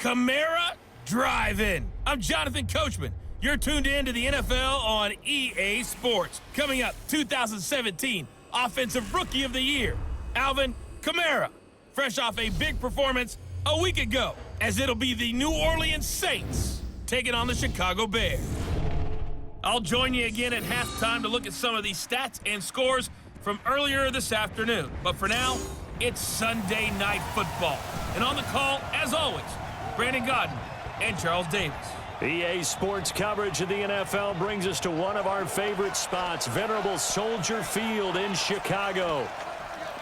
Camara Drive-In. I'm Jonathan Coachman. You're tuned in to the NFL on EA Sports. Coming up, 2017 Offensive Rookie of the Year, Alvin Kamara, fresh off a big performance a week ago, as it'll be the New Orleans Saints taking on the Chicago Bears. I'll join you again at halftime to look at some of these stats and scores from earlier this afternoon. But for now, it's Sunday Night Football. And on the call, as always, Brandon Godden and Charles Davis. EA Sports coverage of the NFL brings us to one of our favorite spots, venerable Soldier Field in Chicago.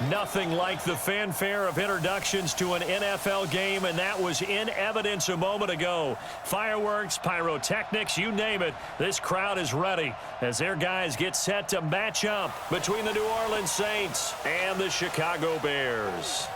Nothing like the fanfare of introductions to an NFL game, and that was in evidence a moment ago. Fireworks, pyrotechnics, you name it. This crowd is ready as their guys get set to match up between the New Orleans Saints and the Chicago Bears.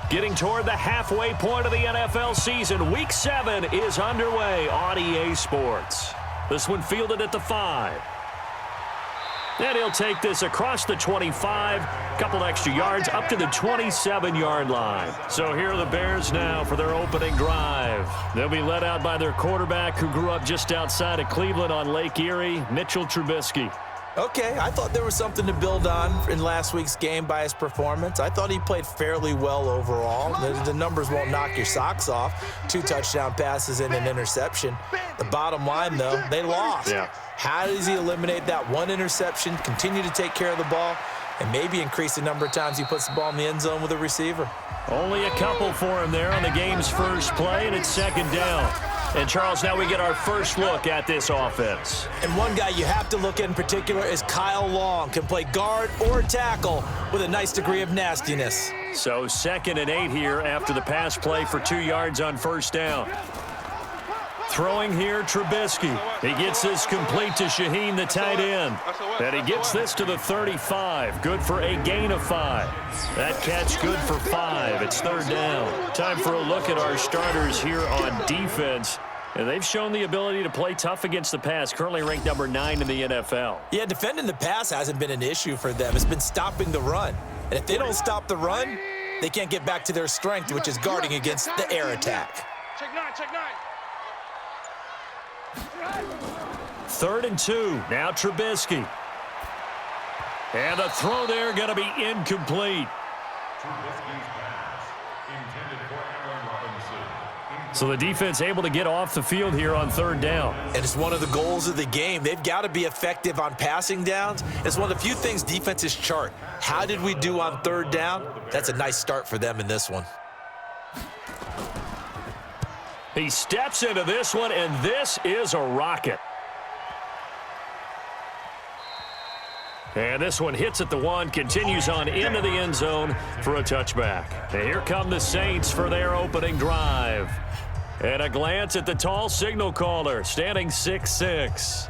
Getting toward the halfway point of the NFL season, Week 7 is underway on EA Sports. This one fielded at the 5. And he'll take this across the 25, couple extra yards, up to the 27-yard line. So here are the Bears now for their opening drive. They'll be led out by their quarterback who grew up just outside of Cleveland on Lake Erie, Mitchell Trubisky. Okay, I thought there was something to build on in last week's game by his performance. I thought he played fairly well overall. The numbers won't knock your socks off. 2 touchdown passes and an interception. The bottom line, though, they lost. Yeah. How does he eliminate that one interception, continue to take care of the ball, and maybe increase the number of times he puts the ball in the end zone with a receiver? Only a couple for him there on the game's first play, and it's second down. And, Charles, now we get our first look at this offense. And one guy you have to look at in particular is Kyle Long. Can play guard or tackle with a nice degree of nastiness. So 2nd and 8 here after the pass play for 2 yards on first down. Throwing here, Trubisky. He gets this complete to Shaheen, the tight end. And he gets this to the 35. Good for a gain of 5. That catch good for 5. It's 3rd down. Time for a look at our starters here on defense. And they've shown the ability to play tough against the pass, currently ranked number 9 in the NFL. Yeah, defending the pass hasn't been an issue for them. It's been stopping the run. And if they don't stop the run, they can't get back to their strength, which is guarding against the air attack. Check 9, check 9. 3rd and 2. Now Trubisky. And the throw there going to be incomplete. So the defense able to get off the field here on 3rd down. And it's one of the goals of the game. They've got to be effective on passing downs. It's one of the few things defenses chart. How did we do on 3rd down? That's a nice start for them in this one. He steps into this one, and this is a rocket. And this one hits at the 1, continues on into the end zone for a touchback. And here come the Saints for their opening drive. And a glance at the tall signal caller, standing 6'6".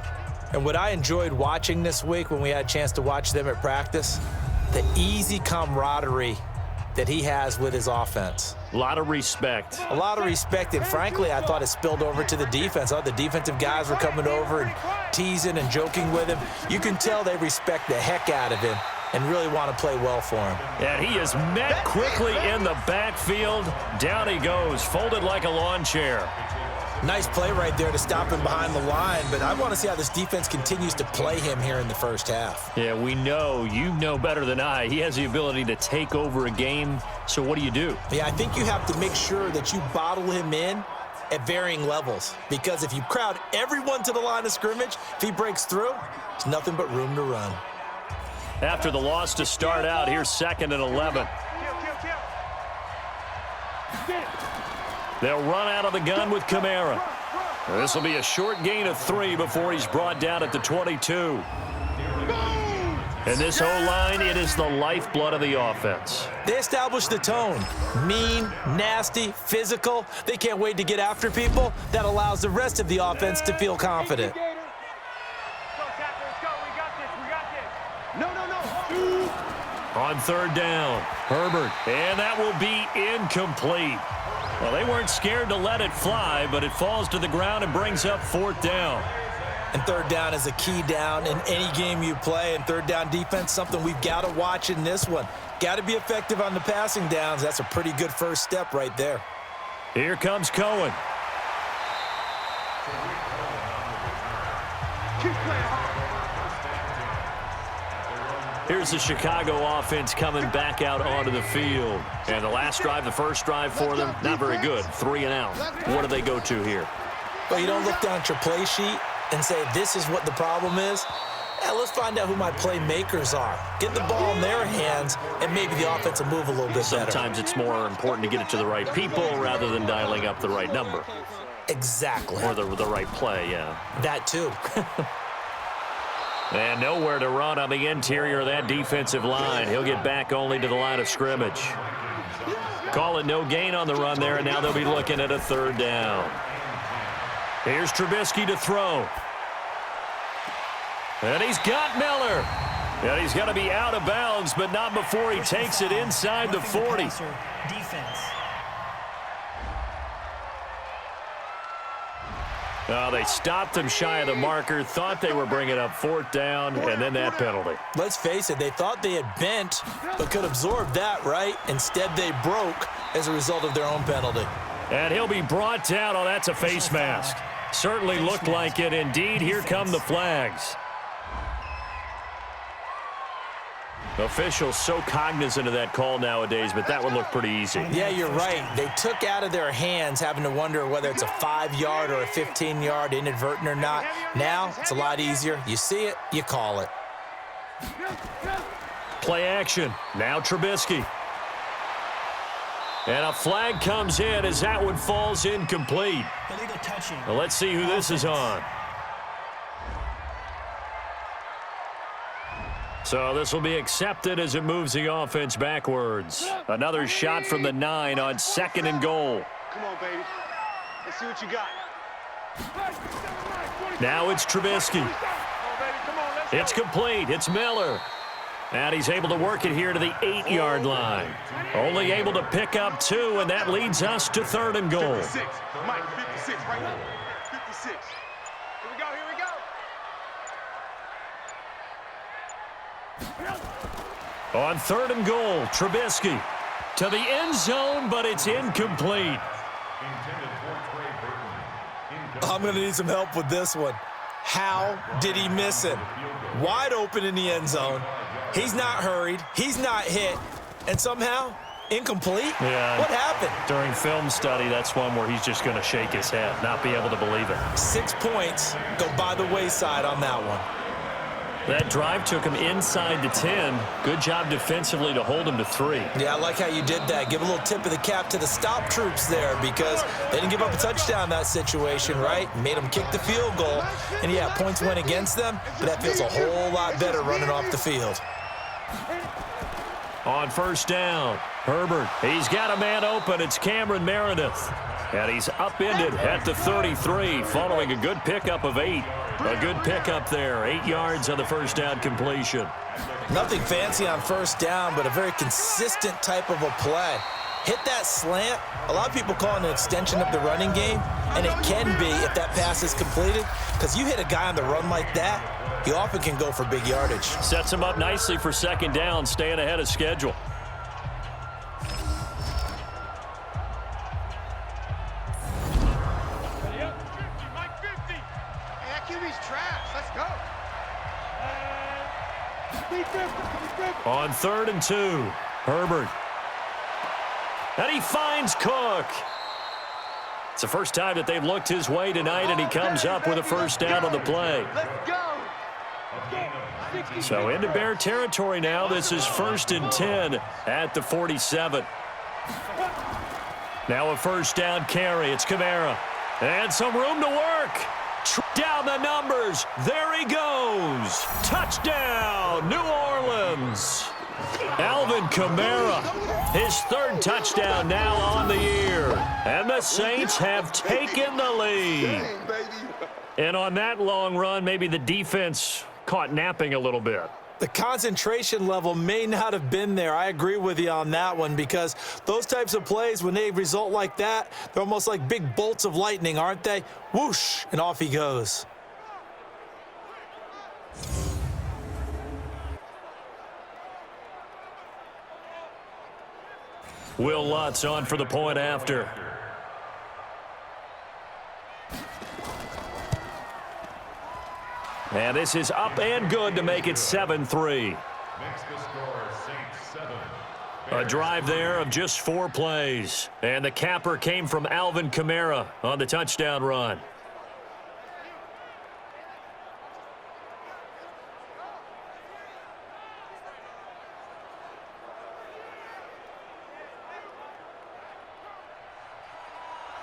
And what I enjoyed watching this week when we had a chance to watch them at practice, the easy camaraderie that he has with his offense. A lot of respect. A lot of respect, and frankly, I thought it spilled over to the defense. The defensive guys were coming over and teasing and joking with him. You can tell they respect the heck out of him and really want to play well for him. And he is met quickly in the backfield. Down he goes, folded like a lawn chair. Nice play right there to stop him behind the line, but I want to see how this defense continues to play him here in the first half. Yeah, we know, you know better than I, he has the ability to take over a game, so what do you do? Yeah, I think you have to make sure that you bottle him in at varying levels, because if you crowd everyone to the line of scrimmage, if he breaks through, there's nothing but room to run. after the loss to start out. Here's 2nd and 11. They'll run out of the gun with Kamara. This will be a short gain of 3 before he's brought down at the 22. And this O-line, it is the lifeblood of the offense. They established the tone. Mean, nasty, physical. They can't wait to get after people. That allows the rest of the offense to feel confident. On 3rd down, Herbert, and that will be incomplete. Well, they weren't scared to let it fly, but it falls to the ground and brings up 4th down. And 3rd down is a key down in any game you play. And 3rd down defense, something we've got to watch in this one. Got to be effective on the passing downs. That's a pretty good first step right there. Here comes Cohen. Here's the Chicago offense coming back out onto the field. And the last drive, the first drive for them, not very good. 3 and out. What do they go to here? Well, you don't look down at your play sheet and say, this is what the problem is. Yeah, let's find out who my playmakers are. Get the ball in their hands, and maybe the offense will move a little bit better. Sometimes it's more important to get it to the right people rather than dialing up the right number. Exactly. Or the right play, yeah. That too. And nowhere to run on the interior of that defensive line. He'll get back only to the line of scrimmage. Call it no gain on the run there, and now they'll be looking at a 3rd down. Here's Trubisky to throw. And he's got Miller. And he's going to be out of bounds, but not before he takes it inside the 40. Defense. They stopped him shy of the marker, thought they were bringing up 4th down, and then that penalty. Let's face it, they thought they had bent, but could absorb that, right? Instead, they broke as a result of their own penalty. And he'll be brought down. Oh, that's a face mask. Certainly looked like it. Indeed, here come the flags. Officials so cognizant of that call nowadays, but that would look pretty easy. Yeah, you're right. They took out of their hands having to wonder whether it's a 5-yard or a 15-yard inadvertent or not. Now, it's a lot easier. You see it, you call it. Play action. Now Trubisky. And a flag comes in as that one falls incomplete. Illegal touching. Well, let's see who this is on. So this will be accepted as it moves the offense backwards. Another shot from the 9 on 2nd and goal. Come on, baby. Let's see what you got. Now it's Trubisky. It's complete. It's Miller. And he's able to work it here to the 8-yard line. Only able to pick up 2, and that leads us to 3rd and goal. 56. Mike, 56 right now. 56. Here we go, here we go. On 3rd and goal, Trubisky to the end zone, but it's incomplete. I'm going to need some help with this one. How did he miss it? Wide open in the end zone. He's not hurried. He's not hit. And somehow, incomplete? Yeah. What happened? During film study, that's one where he's just going to shake his head, not be able to believe it. 6 points go by the wayside on that one. That drive took him inside the 10. Good job defensively to hold him to 3. Yeah, I like how you did that. Give a little tip of the cap to the stop troops there because they didn't give up a touchdown in that situation, right? Made them kick the field goal. And, yeah, points went against them, but that feels a whole lot better running off the field. On 1st down, Herbert. He's got a man open. It's Cameron Meredith. And he's upended at the 33 following a good pickup of 8. A good pickup there. 8 yards on the 1st down completion. Nothing fancy on 1st down, but a very consistent type of a play. Hit that slant. A lot of people call it an extension of the running game, and it can be if that pass is completed because you hit a guy on the run like that, he often can go for big yardage. Sets him up nicely for 2nd down, staying ahead of schedule. On 3rd and 2, Herbert. And he finds Cook. It's the first time that they've looked his way tonight, and he comes up with a 1st down on the play. Let's go. So into Bear territory now. This is 1st and 10 at the 47. Now a first down carry. It's Kamara. And some room to work. Down the numbers. There he goes. Touchdown, New Orleans. Alvin Kamara, his 3rd touchdown now on the year. And the Saints have taken the lead. And on that long run, maybe the defense caught napping a little bit. The concentration level may not have been there. I agree with you on that one, because those types of plays, when they result like that, they're almost like big bolts of lightning, aren't they? Whoosh, and off he goes. Will Lutz on for the point after. And this is up and good to make it 7-3. A drive there of just 4 plays. And the capper came from Alvin Kamara on the touchdown run.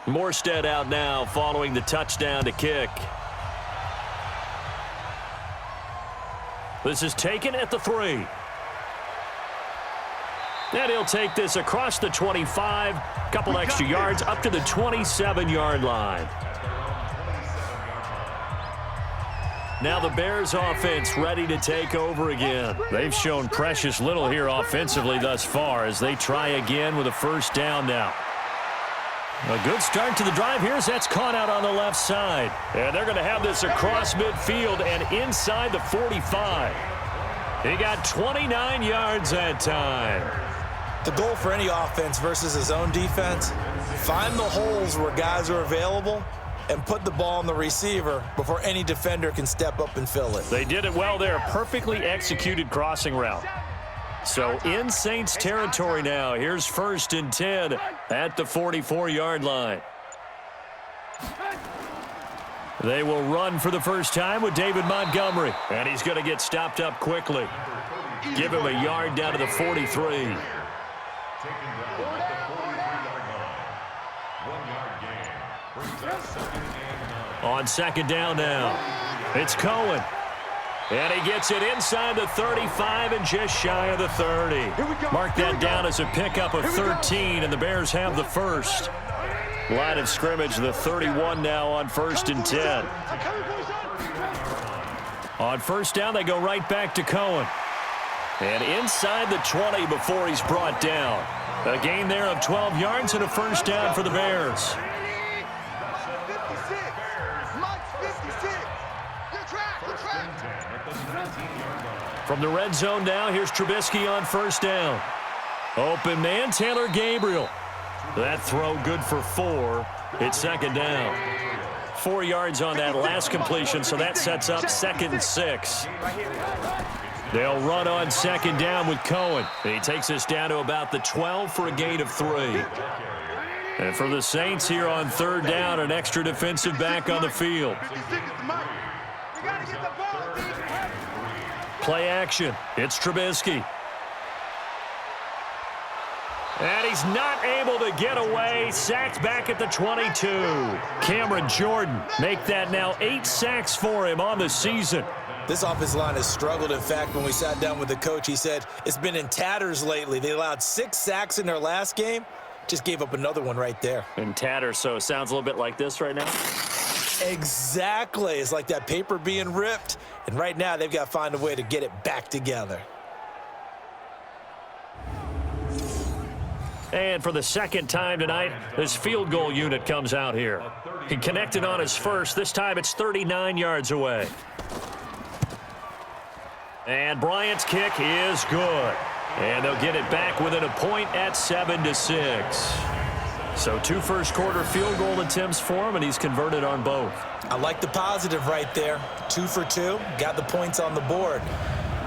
Morstead out now following the touchdown to kick. This is taken at the 3. And he'll take this across the 25. Couple extra yards up to the 27-yard line. Now the Bears offense ready to take over again. They've shown precious little here offensively thus far as they try again with a first down now. A good start to the drive here as that's caught out on the left side. And they're going to have this across midfield and inside the 45. He got 29 yards that time. The goal for any offense versus his own defense, find the holes where guys are available and put the ball on the receiver before any defender can step up and fill it. They did it well there. Perfectly executed crossing route. So in Saints territory now. Here's 1st and 10 at the 44-yard line. They will run for the first time with David Montgomery. And he's going to get stopped up quickly. Give him a yard down to the 43. On 2nd down now, it's Cohen. And he gets it inside the 35 and just shy of the 30. Mark that down as a pickup of 13, and the Bears have the first. Line of scrimmage, the 31 now on 1st and 10. On first down, they go right back to Cohen. And inside the 20 before he's brought down. A gain there of 12 yards and a first down for the Bears. From the red zone now, here's Trubisky on first down. Open man, Taylor Gabriel. That throw good for 4. It's 2nd down. 4 yards on that last completion, so that sets up 2nd and 6. They'll run on 2nd down with Cohen. He takes us down to about the 12 for a gain of 3. And for the Saints here on 3rd down, an extra defensive back on the field. Play action. It's Trubisky. And he's not able to get away. Sacked back at the 22. Cameron Jordan make that now 8 sacks for him on the season. This offensive line has struggled. In fact, when we sat down with the coach, he said it's been in tatters lately. They allowed 6 sacks in their last game. Just gave up another one right there. In tatters, so it sounds a little bit like this right now. Exactly. It's like that paper being ripped. And right now, they've got to find a way to get it back together. And for the 2nd time tonight, this field goal unit comes out here. He connected on his first. This time it's 39 yards away. And Bryant's kick is good. And they'll get it back within a point at 7-6. So 2 first-quarter field goal attempts for him, and he's converted on both. I like the positive right there. 2 for 2. Got the points on the board.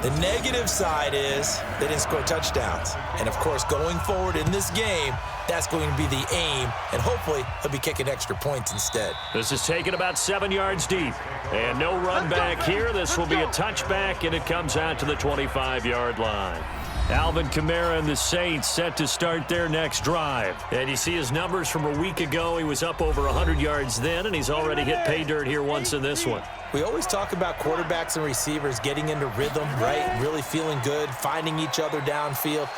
The negative side is they didn't score touchdowns. And, of course, going forward in this game, that's going to be the aim, and hopefully he'll be kicking extra points instead. This is taken about 7 yards deep. And no run back here. This will be a touchback, and it comes out to the 25-yard line. Alvin Kamara and the Saints set to start their next drive. And you see his numbers from a week ago. He was up over 100 yards then, and he's already hit pay dirt here once in this one. We always talk about quarterbacks and receivers getting into rhythm, right? Really feeling good, finding each other downfield.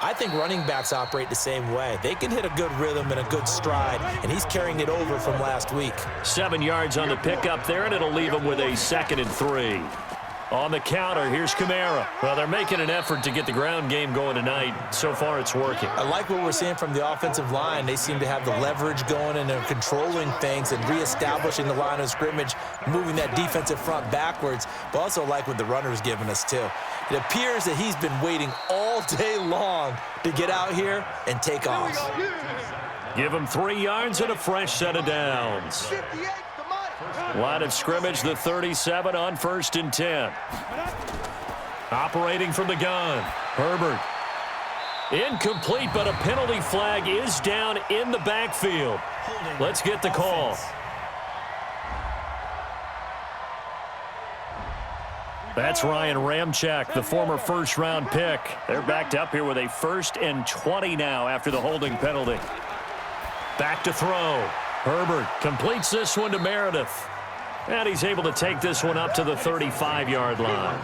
I think running backs operate the same way. They can hit a good rhythm and a good stride, and he's carrying it over from last week. 7 yards on the pickup there, and it'll leave him with a 2nd and 3. On the counter, here's Kamara. Well, they're making an effort to get the ground game going tonight. So far, it's working. I like what we're seeing from the offensive line. They seem to have the leverage going, and they're controlling things and reestablishing the line of scrimmage, moving that defensive front backwards. But also like what the runner's giving us, too. It appears that he's been waiting all day long to get out here and take off. Give him 3 yards and a fresh set of downs. Line of scrimmage, the 37 on 1st and 10. Operating from the gun, Herbert. Incomplete, but a penalty flag is down in the backfield. Let's get the call. That's Ryan Ramczyk, the former first-round pick. They're backed up here with a 1st and 20 now after the holding penalty. Back to throw. Herbert completes this one to Meredith. And he's able to take this one up to the 35-yard line.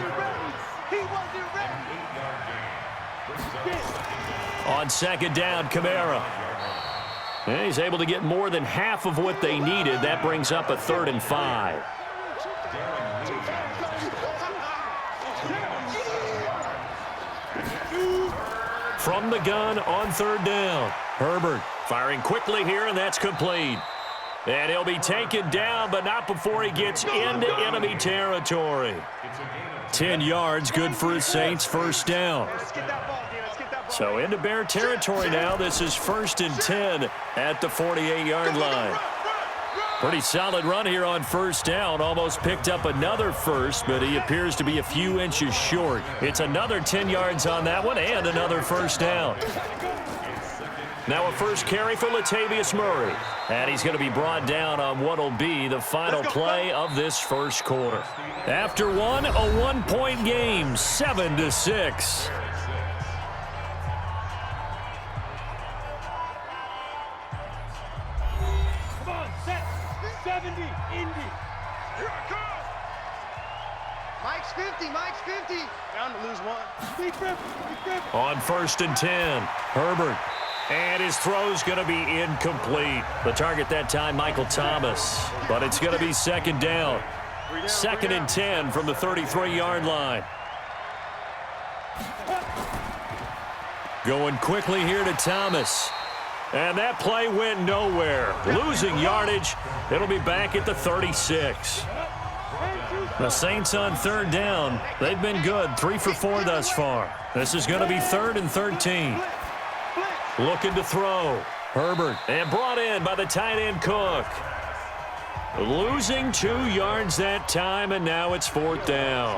On 2nd down, Kamara. And he's able to get more than half of what they needed. That brings up a 3rd and 5. From the gun on 3rd down. Herbert firing quickly here, and that's complete. And he'll be taken down, but not before he gets into enemy territory. 10 yards, good for his Saints, 1st down. So into Bear territory now. This is 1st and 10 at the 48-yard line. Pretty solid run here on 1st down. Almost picked up another first, but he appears to be a few inches short. It's another 10 yards on that one and another 1st down. Now a first carry for Latavius Murray. And he's going to be brought down on what will be the final play of this 1st quarter. After one, a 1-point game, 7-6. Come on, set. 70, Indy. Here I come. Mike's 50, Mike's 50. Down to lose one. Big grip. On 1st and 10, Herbert. And his throw's going to be incomplete. The target that time, Michael Thomas. But it's going to be 2nd down. 2nd and 10 from the 33-yard line. Going quickly here to Thomas. And that play went nowhere. Losing yardage. It'll be back at the 36. The Saints on 3rd down. They've been good, 3 for 4 thus far. This is going to be 3rd and 13. Looking to throw. Herbert. And brought in by the tight end Cook. Losing 2 yards that time, and now it's 4th down.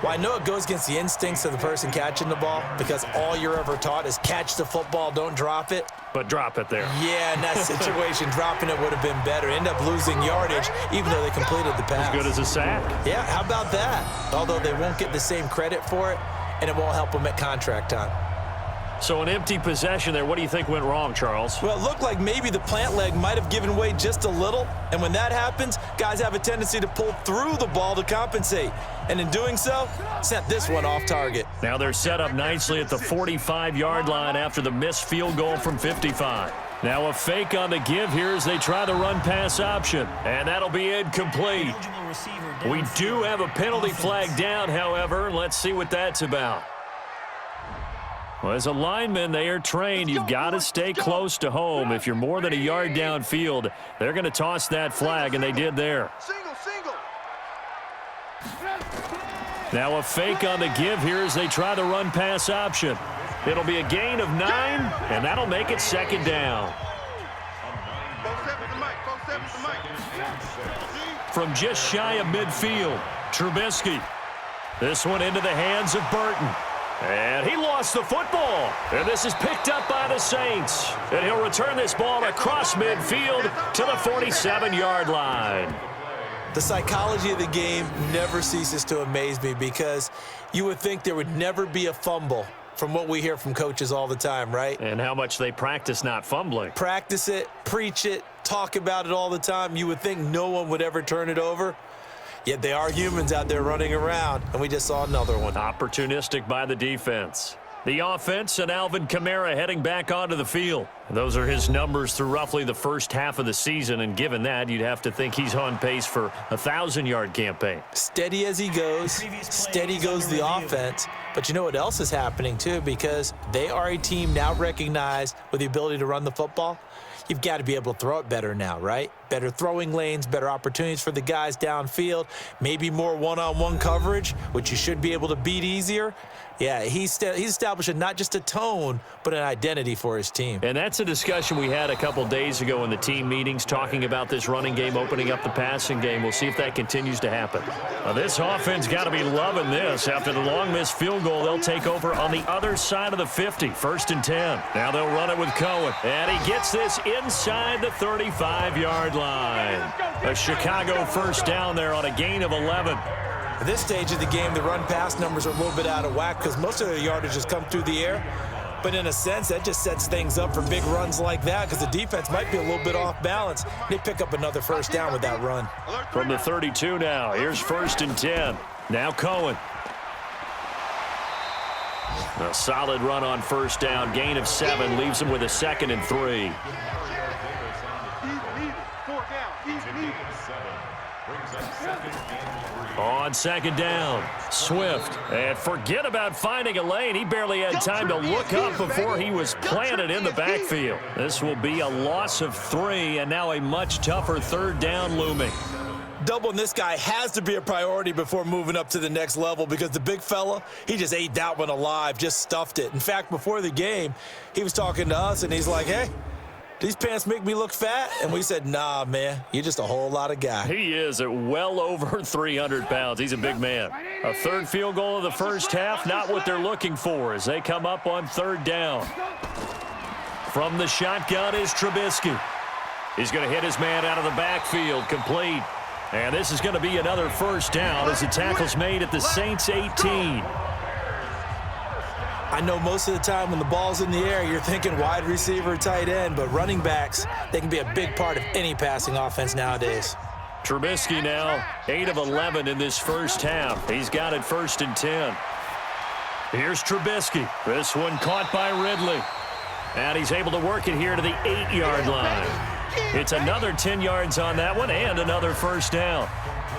Well, I know it goes against the instincts of the person catching the ball because all you're ever taught is catch the football, don't drop it. But drop it there. Yeah, in that situation, dropping it would have been better. End up losing yardage, even though they completed the pass. As good as a sack. Yeah, how about that? Although they won't get the same credit for it, and it won't help them at contract time. So an empty possession there. What do you think went wrong, Charles? Well, it looked like maybe the plant leg might have given way just a little. And when that happens, guys have a tendency to pull through the ball to compensate. And in doing so, sent this one off target. Now they're set up nicely at the 45-yard line after the missed field goal from 55. Now a fake on the give here as they try the run-pass option. And that'll be incomplete. We do have a penalty flag down, however. Let's see what that's about. Well, as a lineman, they are trained. You've got to stay close to home. If you're more than a yard downfield, they're going to toss that flag, and they did there. Single. Now a fake on the give here as they try the run-pass option. It'll be a gain of 9, and that'll make it 2nd down. From just shy of midfield, Trubisky. This one into the hands of Burton. And he lost the football. And this is picked up by the Saints. And he'll return this ball across midfield to the 47-yard line. The psychology of the game never ceases to amaze me because you would think there would never be a fumble from what we hear from coaches all the time, right? And how much they practice not fumbling. Practice it, preach it, talk about it all the time. You would think no one would ever turn it over. Yet they are humans out there running around, and we just saw another one. Opportunistic by the defense. The offense and Alvin Kamara heading back onto the field. Those are his numbers through roughly the first half of the season, and given that, you'd have to think he's on pace for a 1,000-yard campaign. Steady as he goes, steady goes the offense. But you know what else is happening, too, because they are a team now recognized with the ability to run the football. You've got to be able to throw it better now, right? Better throwing lanes, better opportunities for the guys downfield, maybe more one-on-one coverage, which you should be able to beat easier. Yeah, he's establishing not just a tone, but an identity for his team. And that's a discussion we had a couple days ago in the team meetings talking about this running game, opening up the passing game. We'll see if that continues to happen. Now, this offense got to be loving this. After the long missed field goal, they'll take over on the other side of the 50, 1st and 10. Now they'll run it with Cohen. And he gets this inside the 35-yard line. A Chicago first down there on a gain of 11. At this stage of the game, the run-pass numbers are a little bit out of whack because most of their yardage has come through the air. But in a sense, that just sets things up for big runs like that because the defense might be a little bit off balance. They pick up another first down with that run. From the 32 now, here's 1st and 10. Now Cohen. A solid run on first down. Gain of 7 leaves him with a 2nd and 3. On 2nd down, Swift. And forget about finding a lane. He barely had time to look up before he was planted in the backfield. This will be a loss of 3, and now a much tougher 3rd down looming. Doubling this guy has to be a priority before moving up to the next level because the big fella, he just ate that one alive, just stuffed it. In fact, before the game, he was talking to us, and he's like, hey, these pants make me look fat? And we said, nah, man, you're just a whole lot of guy. He is at well over 300 pounds. He's a big man. A 3rd field goal of the first half, not what they're looking for as they come up on 3rd down. From the shotgun is Trubisky. He's going to hit his man out of the backfield, complete. And this is going to be another first down as the tackle's made at the Saints 18. I know most of the time when the ball's in the air, you're thinking wide receiver, tight end, but running backs, they can be a big part of any passing offense nowadays. Trubisky now, 8 of 11 in this first half. He's got it 1st and 10. Here's Trubisky. This one caught by Ridley. And he's able to work it here to the 8-yard line. It's another 10 yards on that one and another first down.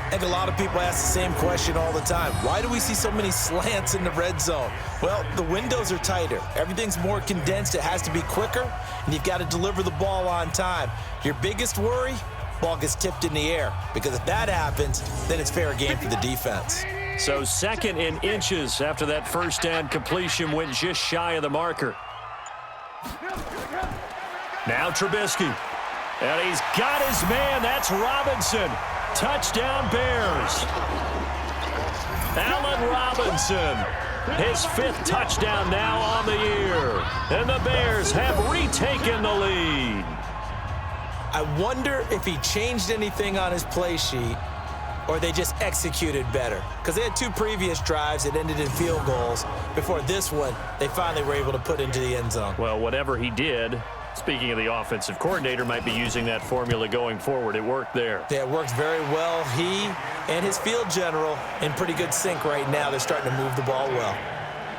I think a lot of people ask the same question all the time. Why do we see so many slants in the red zone? Well, the windows are tighter. Everything's more condensed. It has to be quicker, and you've got to deliver the ball on time. Your biggest worry, ball gets tipped in the air, because if that happens, then it's fair game for the defense. So 2nd in inches after that first down completion went just shy of the marker. Now Trubisky. And he's got his man. That's Robinson. Touchdown Bears. Allen Robinson. His 5th touchdown now on the year. And the Bears have retaken the lead. I wonder if he changed anything on his play sheet or they just executed better. Because they had 2 previous drives that ended in field goals. Before this one, they finally were able to put into the end zone. Well, whatever he did, speaking of the offensive coordinator, might be using that formula going forward. It worked there. Yeah, it works very well. He and his field general in pretty good sync right now. They're starting to move the ball well.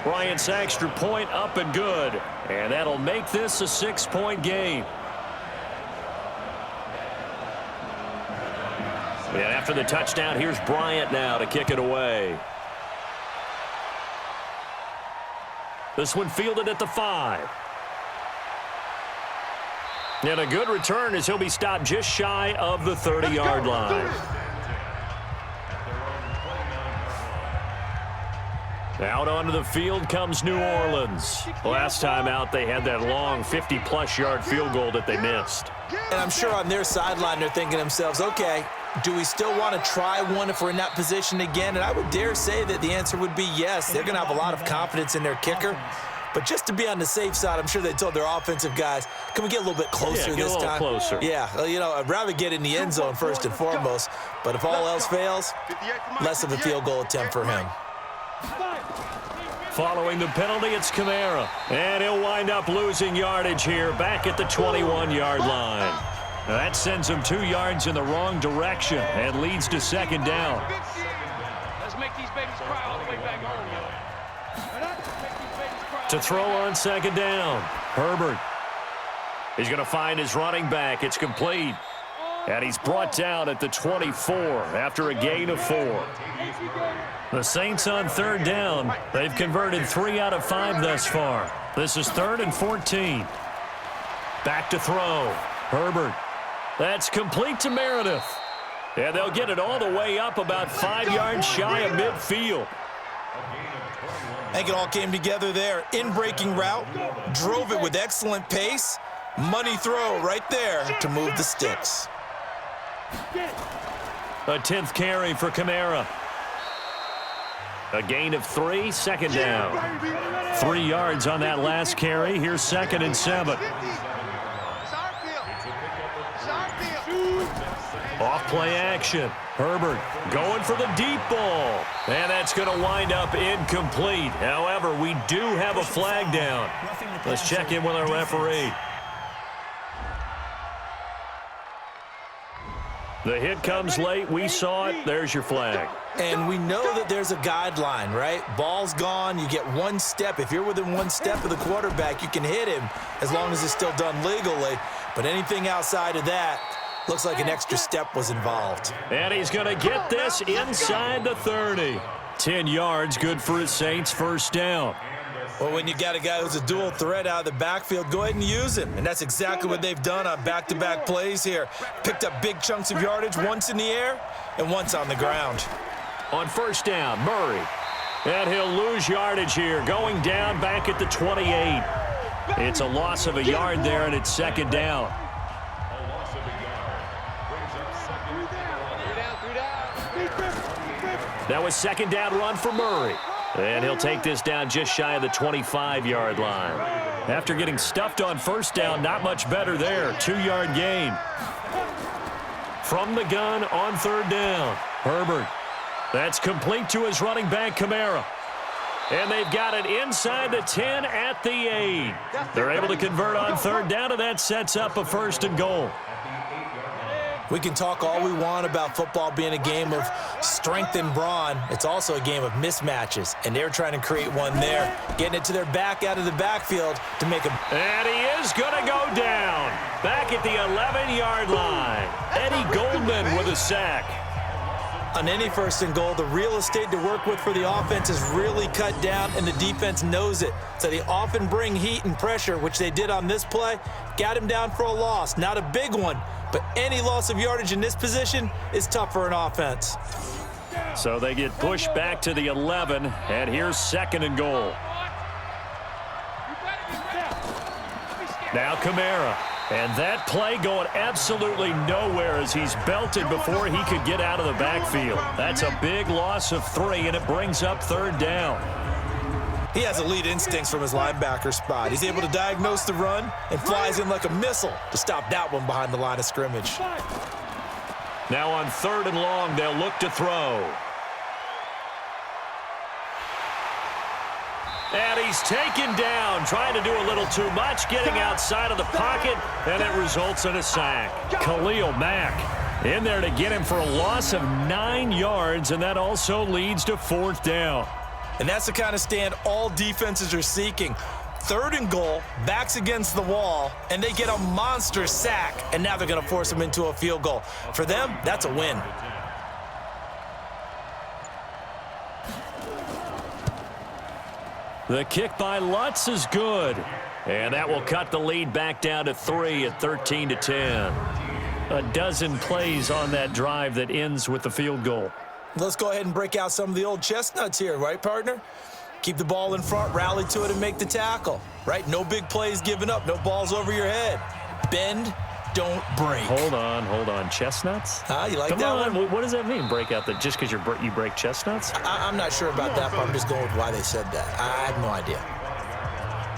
Bryant's extra point up and good. And that'll make this a 6-point game. And after the touchdown, here's Bryant now to kick it away. This one fielded at the 5. And a good return as he'll be stopped just shy of the 30-yard line. Out onto the field comes New Orleans. Last time out, they had that long 50-plus yard field goal that they missed. And I'm sure on their sideline they're thinking to themselves, okay, Do we still want to try one if we're in that position again? And I would dare say that the answer would be yes. They're going to have a lot of confidence in their kicker. But just to be on the safe side, I'm sure they told their offensive guys, can we get a little bit closer this time? Closer. Yeah, I'd rather get in the end zone first and foremost. But if all else fails, less of a field goal attempt for him. Following the penalty, it's Kamara. And he'll wind up losing yardage here back at the 21-yard line. Now that sends him 2 yards in the wrong direction and leads to second down. Let's make these babies cry all the way back home, yo. To throw on second down, Herbert. He's going to find his running back. It's complete. And he's brought down at the 24 after a gain of 4. The Saints on third down. They've converted 3 out of 5 thus far. This is 3rd and 14. Back to throw. Herbert. That's complete to Meredith. And they'll get it all the way up about 5 yards shy of midfield. I think it all came together there. In-breaking route, drove it with excellent pace. Money throw right there to move the sticks. A 10th carry for Kamara. A gain of 3, second down. 3 yards on that last carry. Here's 2nd and 7. Off play action. Herbert going for the deep ball. And that's going to wind up incomplete. However, we do have a flag down. Let's check in with our referee. The hit comes late. We saw it. There's your flag. And we know that there's a guideline, right? Ball's gone. You get 1 step. If you're within 1 step of the quarterback, you can hit him as long as it's still done legally. But anything outside of that, looks like an extra step was involved. And he's going to get this inside the 30. 10 yards, good for his Saints, first down. Well, when you got a guy who's a dual threat out of the backfield, go ahead and use him. And that's exactly what they've done on back-to-back plays here. Picked up big chunks of yardage, once in the air and once on the ground. On first down, Murray. And he'll lose yardage here, going down back at the 28. It's a loss of a yard there, and it's second down. That was second down run for Murray. And he'll take this down just shy of the 25-yard line. After getting stuffed on first down, not much better there. 2-yard gain. From the gun on third down, Herbert. That's complete to his running back, Kamara. And they've got it inside the 10 at the 8. They're able to convert on third down, and that sets up a 1st and goal. We can talk all we want about football being a game of strength and brawn. It's also a game of mismatches, and they're trying to create one there, getting it to their back out of the backfield to make a... And he is going to go down back at the 11-yard line. Eddie Goldman with a sack. On any 1st and goal, the real estate to work with for the offense is really cut down, and the defense knows it. So they often bring heat and pressure, which they did on this play. Got him down for a loss. Not a big one, but any loss of yardage in this position is tough for an offense. So they get pushed back to the 11, and here's 2nd and goal. Now Kamara. And that play going absolutely nowhere as he's belted before he could get out of the backfield. That's a big loss of 3, and it brings up third down. He has elite instincts from his linebacker spot. He's able to diagnose the run and flies in like a missile to stop that one behind the line of scrimmage. Now on 3rd and long, they'll look to throw. And he's taken down, trying to do a little too much, getting outside of the pocket, and it results in a sack. Khalil Mack in there to get him for a loss of 9 yards, and that also leads to 4th down. And that's the kind of stand all defenses are seeking. 3rd and goal, backs against the wall, and they get a monster sack, and now they're going to force him into a field goal. For them, that's a win. The kick by Lutz is good. And that will cut the lead back down to 3 at 13-10. A dozen plays on that drive that ends with the field goal. Let's go ahead and break out some of the old chestnuts here, right, partner? Keep the ball in front, rally to it, and make the tackle, right? No big plays given up, no balls over your head. Bend, don't break. Hold on. Chestnuts? You like Come that on. one? What does that mean, break out? Just because you break chestnuts? I'm not sure about that, but I'm just going with why they said that. I have no idea.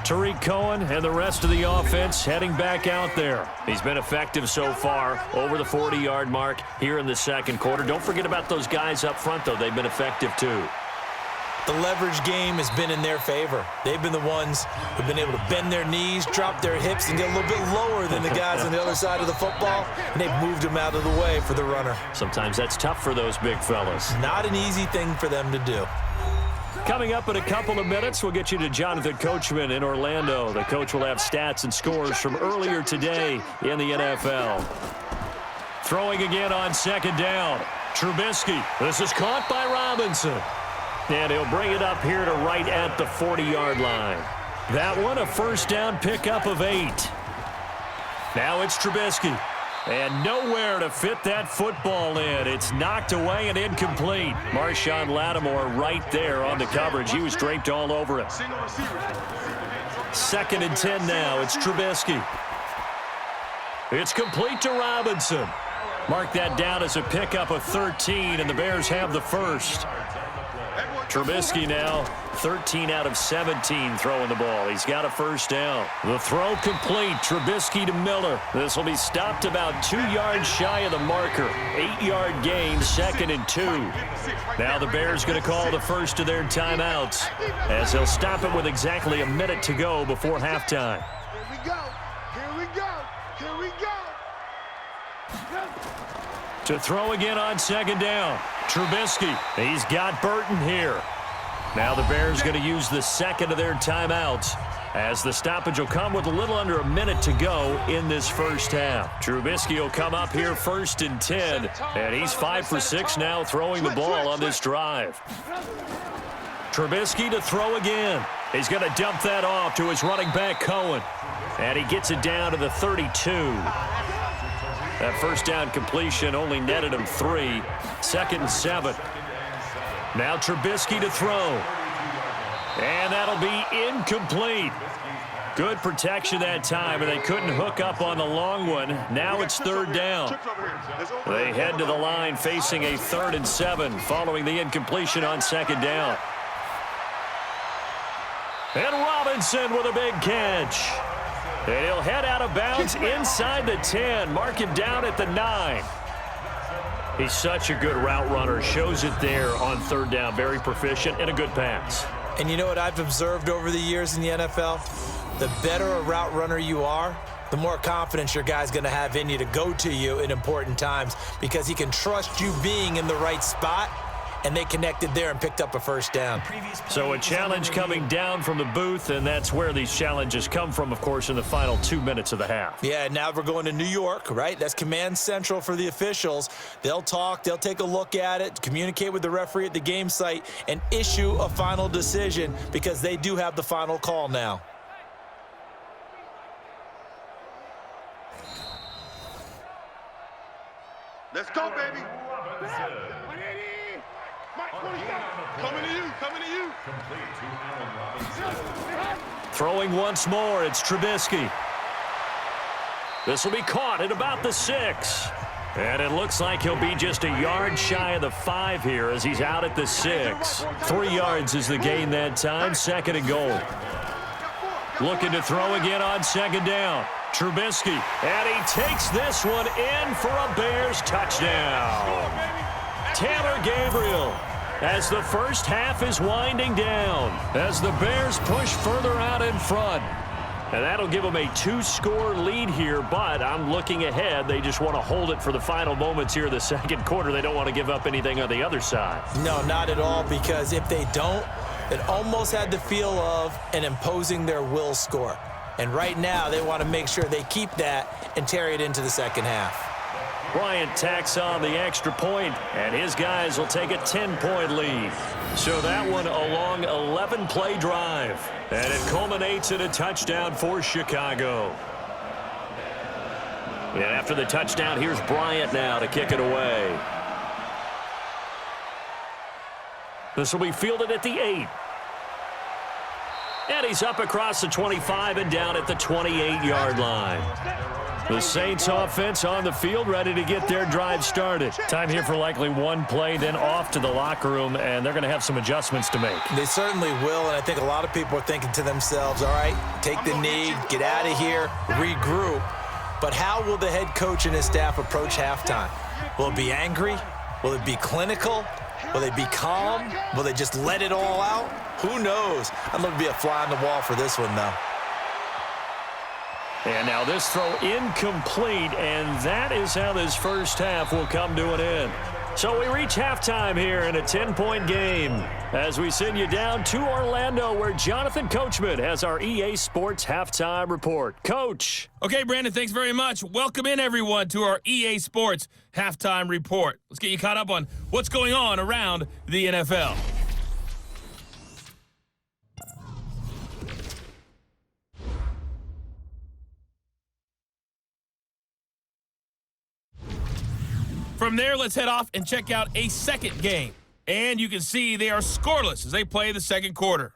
Tariq Cohen and the rest of the offense heading back out there. He's been effective so far, over the 40-yard mark here in the second quarter. Don't forget about those guys up front, though. They've been effective, too. The leverage game has been in their favor. They've been the ones who've been able to bend their knees, drop their hips, and get a little bit lower than the guys on the other side of the football, and they've moved them out of the way for the runner. Sometimes that's tough for those big fellas. Not an easy thing for them to do. Coming up in a couple of minutes, we'll get you to Jonathan Coachman in Orlando. The coach will have stats and scores from earlier today in the NFL. Throwing again on second down. Trubisky. This is caught by Robinson. And he'll bring it up here to right at the 40-yard line. That one, a first down pickup of 8. Now it's Trubisky. And nowhere to fit that football in. It's knocked away and incomplete. Marshawn Lattimore right there on the coverage. He was draped all over it. 2nd and 10 now. It's Trubisky. It's complete to Robinson. Mark that down as a pickup of 13, and the Bears have the first. Trubisky now 13 out of 17 throwing the ball. He's got a first down. The throw complete. Trubisky to Miller. This will be stopped about 2 yards shy of the marker. 8-yard gain, 2nd and 2. Now the Bears going to call the first of their timeouts as they'll stop it with exactly a minute to go before halftime. Here we go. Here we go. Here we go. To throw again on second down. Trubisky. He's got Burton here. Now the Bears going to use the second of their timeouts as the stoppage will come with a little under a minute to go in this first half. Trubisky will come up here 1st and 10, and he's 5 for 6 now throwing the ball on this drive. Trubisky to throw again. He's going to dump that off to his running back Cohen, and he gets it down to the 32. That first down completion only netted him 3. 2nd and 7. Now Trubisky to throw. And that'll be incomplete. Good protection that time, and they couldn't hook up on the long one. Now it's 3rd down. They head to the line facing a 3rd and 7 following the incompletion on 2nd down. And Robinson with a big catch. And he'll head out of bounds inside the 10. Mark him down at the 9. He's such a good route runner. Shows it there on 3rd down. Very proficient and a good pass. And you know what I've observed over the years in the NFL? The better a route runner you are, the more confidence your guy's going to have in you to go to you in important times because he can trust you being in the right spot. And they connected there and picked up a first down. So a challenge coming down from the booth, and that's where these challenges come from, of course, in the final 2 minutes of the half. Yeah, now we're going to New York, right? That's command central for the officials. They'll talk, they'll take a look at it, communicate with the referee at the game site, and issue a final decision because they do have the final call now. Let's go, baby. Coming to you. Throwing once more, it's Trubisky. This will be caught at about the 6. And it looks like he'll be just a yard shy of the 5 here as he's out at the 6. 3 yards is the gain that time, 2nd and goal. Looking to throw again on 2nd down. Trubisky, and he takes this one in for a Bears touchdown. Taylor Gabriel, as the first half is winding down, as the Bears push further out in front. And that'll give them a 2-score lead here, but I'm looking ahead. They just want to hold it for the final moments here of the second quarter. They don't want to give up anything on the other side. No, not at all, because if they don't, it almost had the feel of an imposing their will score. And right now, they want to make sure they keep that and carry it into the second half. Bryant tacks on the extra point, and his guys will take a 10-point lead. So that one a long 11-play drive, and it culminates in a touchdown for Chicago. And after the touchdown, here's Bryant now to kick it away. This will be fielded at the 8. And he's up across the 25 and down at the 28-yard line. The Saints offense on the field, ready to get their drive started. Time here for likely one play, then off to the locker room, and they're going to have some adjustments to make. They certainly will, and I think a lot of people are thinking to themselves, all right, take the knee, get out of here, regroup. But how will the head coach and his staff approach halftime? Will it be angry? Will it be clinical? Will they be calm? Will they just let it all out? Who knows? I'd love to be a fly on the wall for this one, though. And now this throw incomplete, and that is how this first half will come to an end. So we reach halftime here in a 10-point game as we send you down to Orlando, where Jonathan Coachman has our EA Sports Halftime Report. Coach. Okay, Brandon, thanks very much. Welcome in, everyone, to our EA Sports Halftime Report. Let's get you caught up on what's going on around the NFL. From there, let's head off and check out a second game. And you can see they are scoreless as they play the second quarter.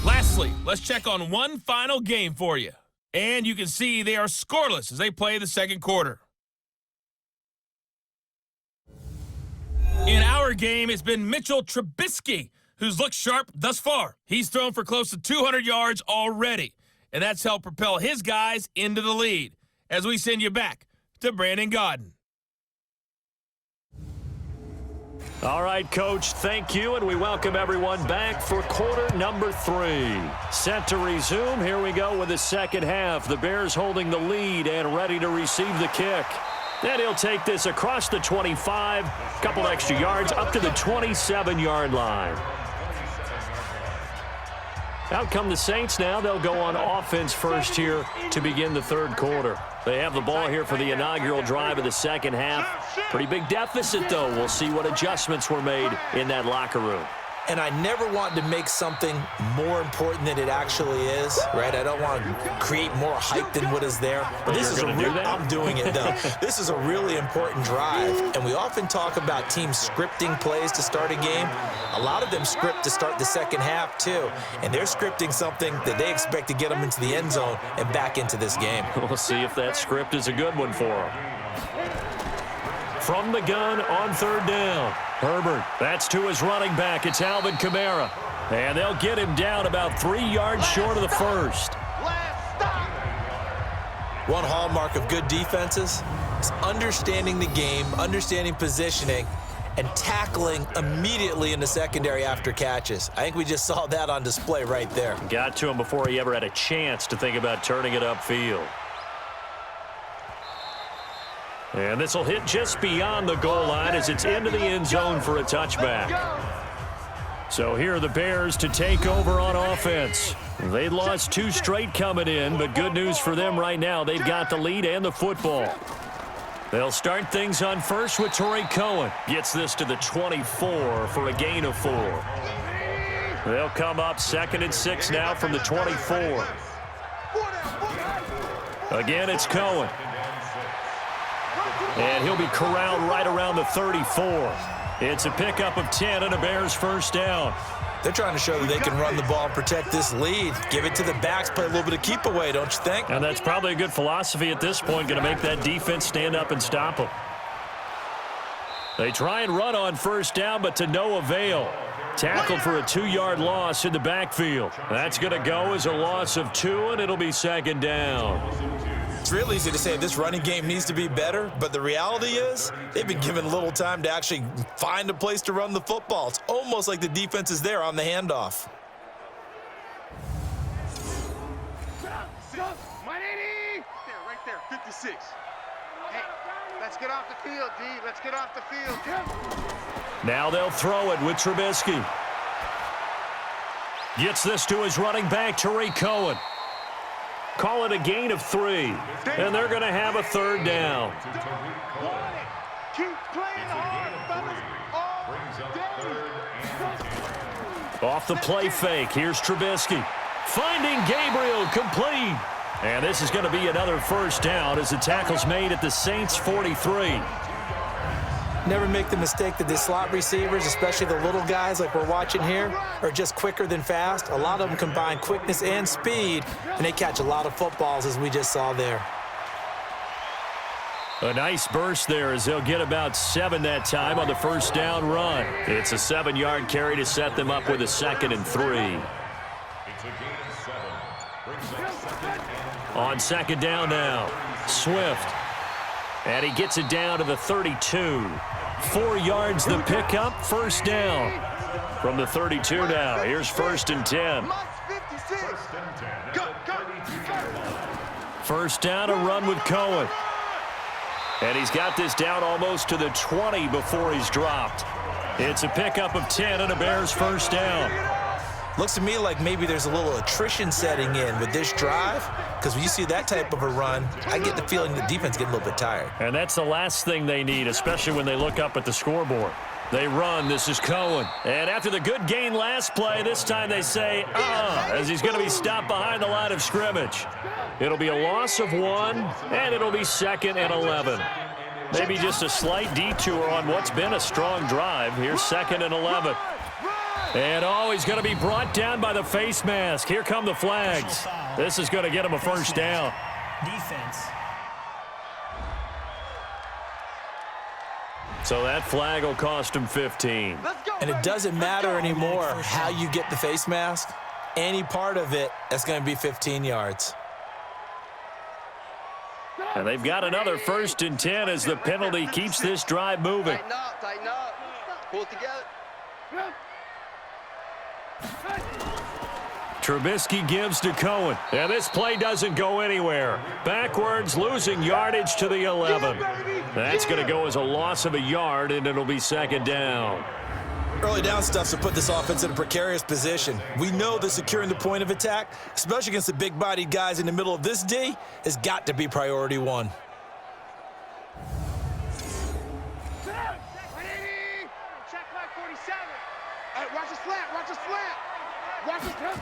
Lastly, let's check on one final game for you. And you can see they are scoreless as they play the second quarter. In our game, it's been Mitchell Trubisky, who's looked sharp thus far. He's thrown for close to 200 yards already, and that's helped propel his guys into the lead. As we send you back to Brandon Gaudin. All right, Coach, thank you, and we welcome everyone back for quarter number 3. Set to resume. Here we go with the second half. The Bears holding the lead and ready to receive the kick. Then he'll take this across the 25, couple extra yards up to the 27-yard line. Out come the Saints now. They'll go on offense first here to begin the third quarter. They have the ball here for the inaugural drive of the second half. Pretty big deficit, though. We'll see what adjustments were made in that locker room. And I never want to make something more important than it actually is, right? I don't want to create more hype than what is there. But this is I'm doing it, though. This is a really important drive. And we often talk about teams scripting plays to start a game. A lot of them script to start the second half, too. And they're scripting something that they expect to get them into the end zone and back into this game. We'll see if that script is a good one for them. From the gun on third down. Herbert, that's to his running back. It's Alvin Kamara. And they'll get him down about 3 yards short of the first. One hallmark of good defenses is understanding the game, understanding positioning, and tackling immediately in the secondary after catches. I think we just saw that on display right there. Got to him before he ever had a chance to think about turning it upfield. And this will hit just beyond the goal line as it's into the end zone for a touchback. So here are the Bears to take over on offense. They lost 2 straight coming in, but good news for them right now. They've got the lead and the football. They'll start things on first with Tariq Cohen. Gets this to the 24 for a gain of 4. They'll come up 2nd and 6 now from the 24. Again, it's Cohen. And he'll be corralled right around the 34. It's a pickup of 10 and a Bears first down. They're trying to show that they can run the ball and protect this lead. Give it to the backs, play a little bit of keep away, don't you think? And that's probably a good philosophy at this point, going to make that defense stand up and stop them. They try and run on first down, but to no avail. Tackled for a 2-yard loss in the backfield. That's going to go as a loss of 2, and it'll be second down. It's real easy to say this running game needs to be better, but the reality is they've been given little time to actually find a place to run the football. It's almost like the defense is there on the handoff. There, right there, 56. Hey, let's get off the field, D. Let's get off the field. Now they'll throw it with Trubisky. Gets this to his running back, Tariq Cohen. Call it a gain of 3, and they're going to have a third down. Keep playing hard, fellas. Off the play fake, here's Trubisky. Finding Gabriel, complete. And this is going to be another first down as the tackle's made at the Saints' 43. Never make the mistake that the slot receivers, especially the little guys like we're watching here, are just quicker than fast. A lot of them combine quickness and speed, and they catch a lot of footballs, as we just saw there. A nice burst there as they'll get about 7 that time on the first down run. It's a 7-yard carry to set them up with a 2nd and 3. On 2nd down now, Swift. And he gets it down to the 32. 4 yards the pickup, first down. From the 32 now, here's 1st and 10. First down, a run with Cohen. And he's got this down almost to the 20 before he's dropped. It's a pickup of 10 and a Bears first down. Looks to me like maybe there's a little attrition setting in with this drive, because when you see that type of a run, I get the feeling the defense getting a little bit tired. And that's the last thing they need, especially when they look up at the scoreboard. They run. This is Cohen. And after the good gain last play, this time they say, as he's going to be stopped behind the line of scrimmage. It'll be a loss of 1, and it'll be 2nd and 11. Maybe just a slight detour on what's been a strong drive. Here's 2nd and 11. And, he's going to be brought down by the face mask. Here come the flags. This is going to get him a first down. Defense. So that flag will cost him 15. And it doesn't matter anymore how you get the face mask. Any part of it, that's going to be 15 yards. And they've got another 1st and 10 as the penalty keeps this drive moving. Tighten up. Pull it together. Trubisky gives to Cohen. And this play doesn't go anywhere. Backwards, losing yardage to the 11. That's going to go as a loss of a yard, and it'll be 2nd down. Early down stuff to put this offense in a precarious position. We know that securing the point of attack, especially against the big-bodied guys in the middle of this D, has got to be priority 1. Check my 47. Hey, watch the slant. Watch the slant. Watch the slant.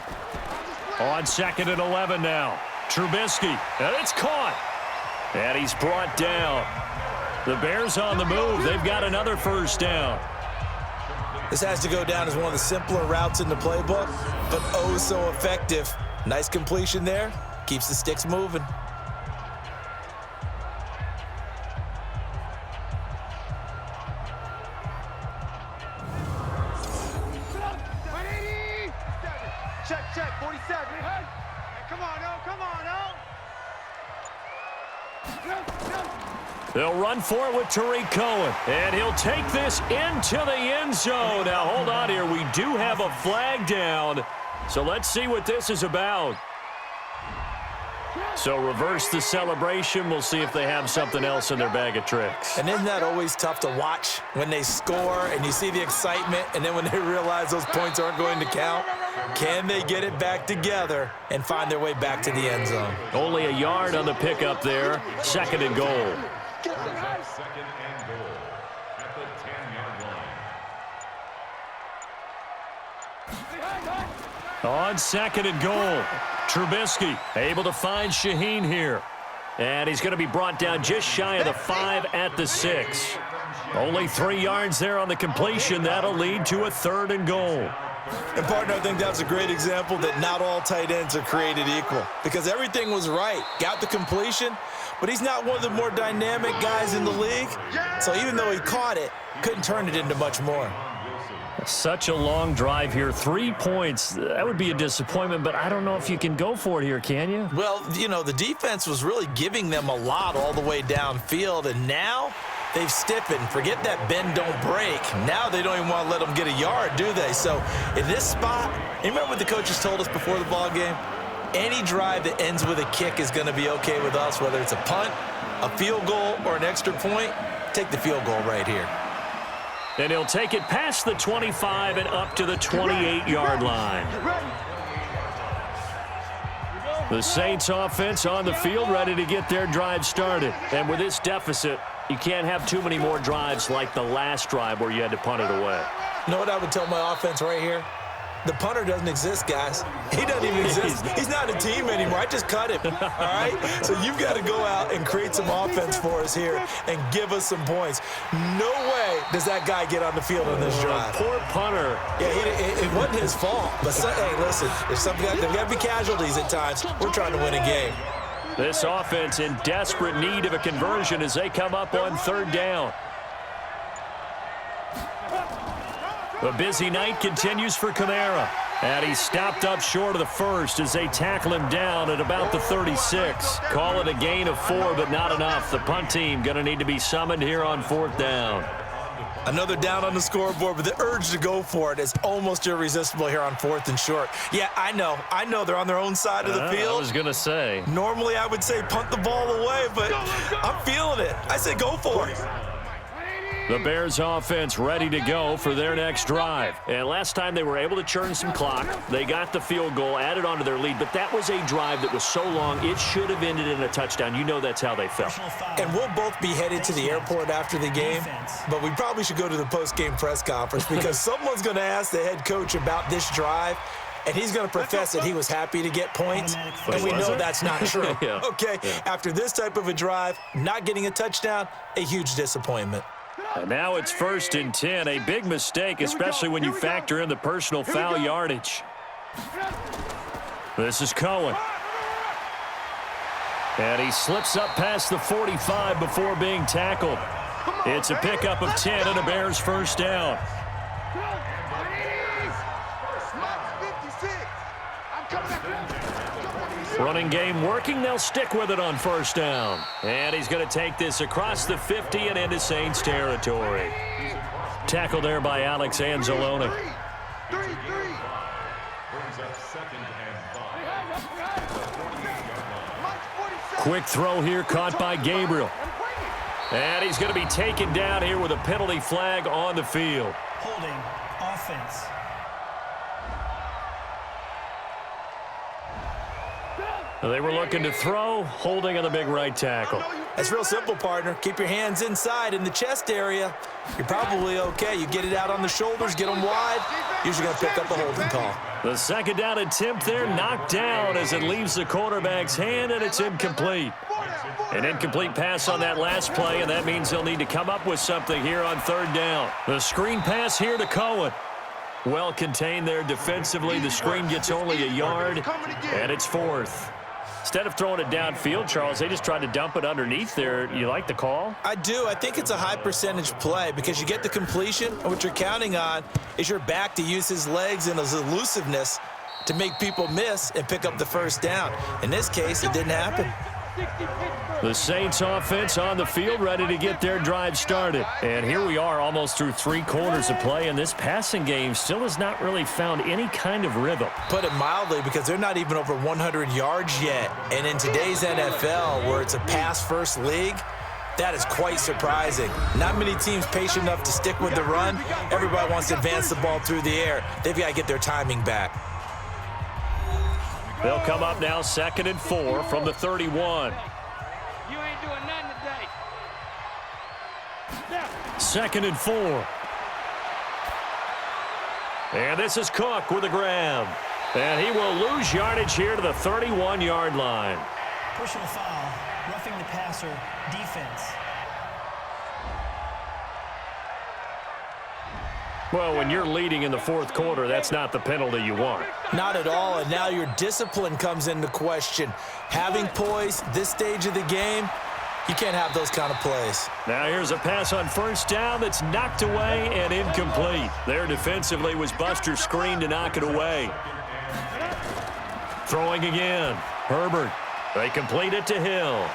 On 2nd and 11 now. Trubisky, and it's caught. And he's brought down. The Bears on the move. They've got another first down. This has to go down as one of the simpler routes in the playbook, but oh so effective. Nice completion there. Keeps the sticks moving. Check, 47. Hey, come on, They'll run for it with Tariq Cohen. And he'll take this into the end zone. Now, hold on here. We do have a flag down. So let's see what this is about. So reverse the celebration. We'll see if they have something else in their bag of tricks. And isn't that always tough to watch when they score and you see the excitement, and then when they realize those points aren't going to count? Can they get it back together and find their way back to the end zone? Only a yard on the pickup there. 2nd and goal. On 2nd and goal, Trubisky able to find Shaheen here. And he's going to be brought down just shy of the 5 at the 6. Only 3 yards there on the completion. That'll lead to a 3rd and goal. And, partner, I think that's a great example that not all tight ends are created equal, because everything was right. Got the completion, but he's not one of the more dynamic guys in the league. So even though he caught it, couldn't turn it into much more. Such a long drive here. 3 points. That would be a disappointment, but I don't know if you can go for it here, can you? Well, you know, the defense was really giving them a lot all the way downfield, and now they've stiffened. Forget that bend, don't break. Now they don't even want to let them get a yard, do they? So in this spot, you remember what the coaches told us before the ball game? Any drive that ends with a kick is going to be okay with us, whether it's a punt, a field goal, or an extra point. Take the field goal right here. And he'll take it past the 25 and up to the 28-yard line. The Saints offense on the field, ready to get their drive started. And with this deficit, you can't have too many more drives like the last drive where you had to punt it away. You know what I would tell my offense right here? The punter doesn't exist, guys. He doesn't even exist. He's not a team anymore. I just cut him, all right? So you've got to go out and create some offense for us here and give us some points. No way does that guy get on the field on this drive. Poor punter. Yeah, it wasn't his fault. But, hey, listen, there's got to be casualties at times. We're trying to win a game. This offense in desperate need of a conversion as they come up on 3rd down. The busy night continues for Kamara. And he's stopped up short of the first as they tackle him down at about the 36. Call it a gain of 4, but not enough. The punt team going to need to be summoned here on 4th down. Another down on the scoreboard, but the urge to go for it is almost irresistible here on 4th and short. Yeah, I know they're on their own side of the field. I was going to say. Normally I would say punt the ball away, but I'm feeling it. I say go for it. The Bears offense ready to go for their next drive. And last time they were able to churn some clock. They got the field goal, added on to their lead, but that was a drive that was so long it should have ended in a touchdown. You know that's how they felt. And we'll both be headed to the airport after the game, but we probably should go to the post-game press conference because someone's going to ask the head coach about this drive, and he's going to profess that he was happy to get points, and we know that's not true. Yeah. Okay, after this type of a drive, not getting a touchdown, a huge disappointment. And now it's 1st and 10, a big mistake, especially when you factor in the personal foul yardage. This is Cohen. And he slips up past the 45 before being tackled. It's a pickup of 10 and a Bears 1st down. Running game working. They'll stick with it on 1st down. And he's going to take this across the 50 and into Saints territory. Tackled there by Alex Anzalone. Quick throw here caught by Gabriel. And he's going to be taken down here with a penalty flag on the field. Holding offense. They were looking to throw, holding on the big right tackle. It's real simple, partner. Keep your hands inside in the chest area. You're probably okay. You get it out on the shoulders, get them wide. Usually going to pick up a holding call. The 2nd down attempt there knocked down as it leaves the quarterback's hand, and it's incomplete. An incomplete pass on that last play, and that means they'll need to come up with something here on 3rd down. The screen pass here to Cohen. Well contained there defensively. The screen gets only a yard, and it's 4th. Instead of throwing it downfield, Charles, they just tried to dump it underneath there. You like the call? I do. I think it's a high percentage play because you get the completion, and what you're counting on is your back to use his legs and his elusiveness to make people miss and pick up the 1st down. In this case, it didn't happen. The Saints offense on the field ready to get their drive started. And here we are almost through 3 quarters of play, and this passing game still has not really found any kind of rhythm. Put it mildly, because they're not even over 100 yards yet. And in today's NFL, where it's a pass-first league, that is quite surprising. Not many teams patient enough to stick with the run. Everybody wants to advance the ball through the air. They've got to get their timing back. They'll come up now 2nd and 4 from the 31. You ain't doing nothing today. 2nd and 4. And this is Cook with a grab. And he will lose yardage here to the 31-yard line. Personal foul, roughing the passer, defense. Well, when you're leading in the 4th quarter, that's not the penalty you want. Not at all, and now your discipline comes into question. Having poise this stage of the game, you can't have those kind of plays. Now here's a pass on 1st down that's knocked away and incomplete. There defensively was Buster's screen to knock it away. Throwing again. Herbert. They complete it to Hill.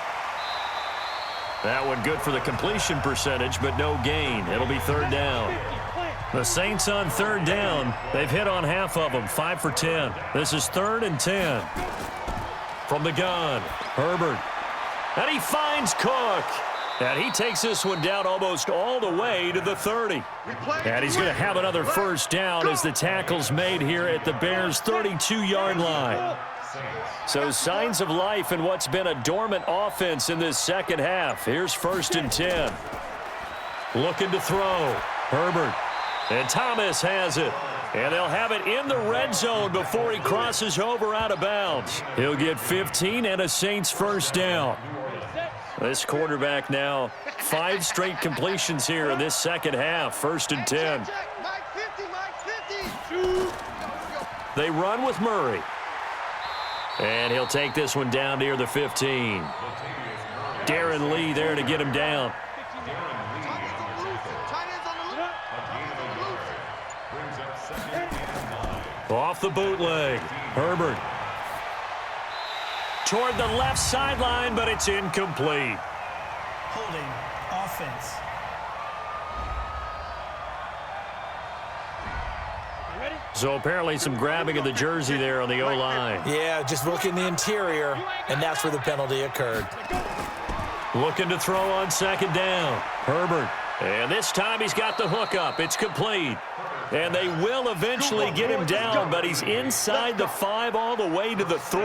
That one good for the completion percentage, but no gain. It'll be 3rd down. The Saints on 3rd down. They've hit on half of them, 5 for 10. This is 3rd and 10. From the gun, Herbert. And he finds Cook. And he takes this one down almost all the way to the 30. And he's going to have another 1st down as the tackle's made here at the Bears' 32-yard line. So signs of life in what's been a dormant offense in this 2nd half. Here's 1st and 10. Looking to throw. Herbert. And Thomas has it. And they'll have it in the red zone before he crosses over out of bounds. He'll get 15 and a Saints first down. This quarterback now 5 straight completions here in this second half. 1st and 10. They run with Murray. And he'll take this one down near the 15. Darren Lee there to get him down. Off the bootleg. Herbert. Toward the left sideline, but it's incomplete. Holding offense. So apparently some grabbing of the jersey there on the O-line. Yeah, just look in the interior, and that's where the penalty occurred. Looking to throw on 2nd down. Herbert. And this time he's got the hook up. It's complete. And they will eventually get him down, but he's inside the 5 all the way to the 3.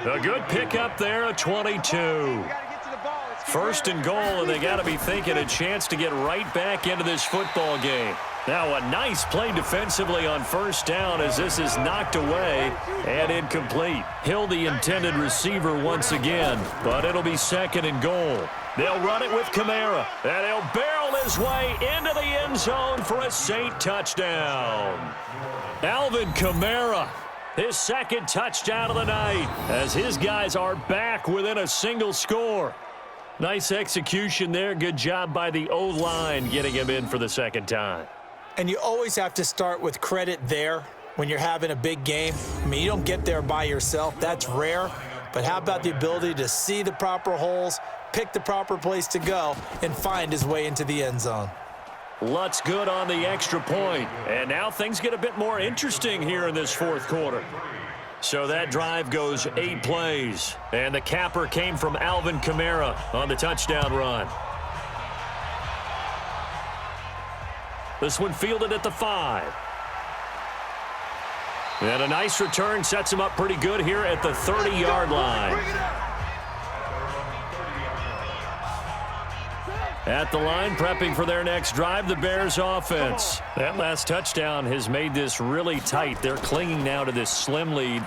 A good pickup there, a 22. 1st and goal, and they got to be thinking a chance to get right back into this football game. Now a nice play defensively on 1st down as this is knocked away and incomplete. Hill the intended receiver once again, but it'll be 2nd and goal. They'll run it with Kamara, and he'll barrel his way into the end zone for a Saint touchdown. Alvin Kamara, his 2nd touchdown of the night, as his guys are back within a single score. Nice execution there. Good job by the O-line getting him in for the 2nd time. And you always have to start with credit there when you're having a big game. I mean, you don't get there by yourself. That's rare. But how about the ability to see the proper holes, pick the proper place to go, and find his way into the end zone? Lutz good on the extra point. And now things get a bit more interesting here in this 4th quarter. So that drive goes 8 plays. And the capper came from Alvin Kamara on the touchdown run. This one fielded at the 5. And a nice return sets him up pretty good here at the 30-yard line. At the line, prepping for their next drive, the Bears offense. That last touchdown has made this really tight. They're clinging now to this slim lead.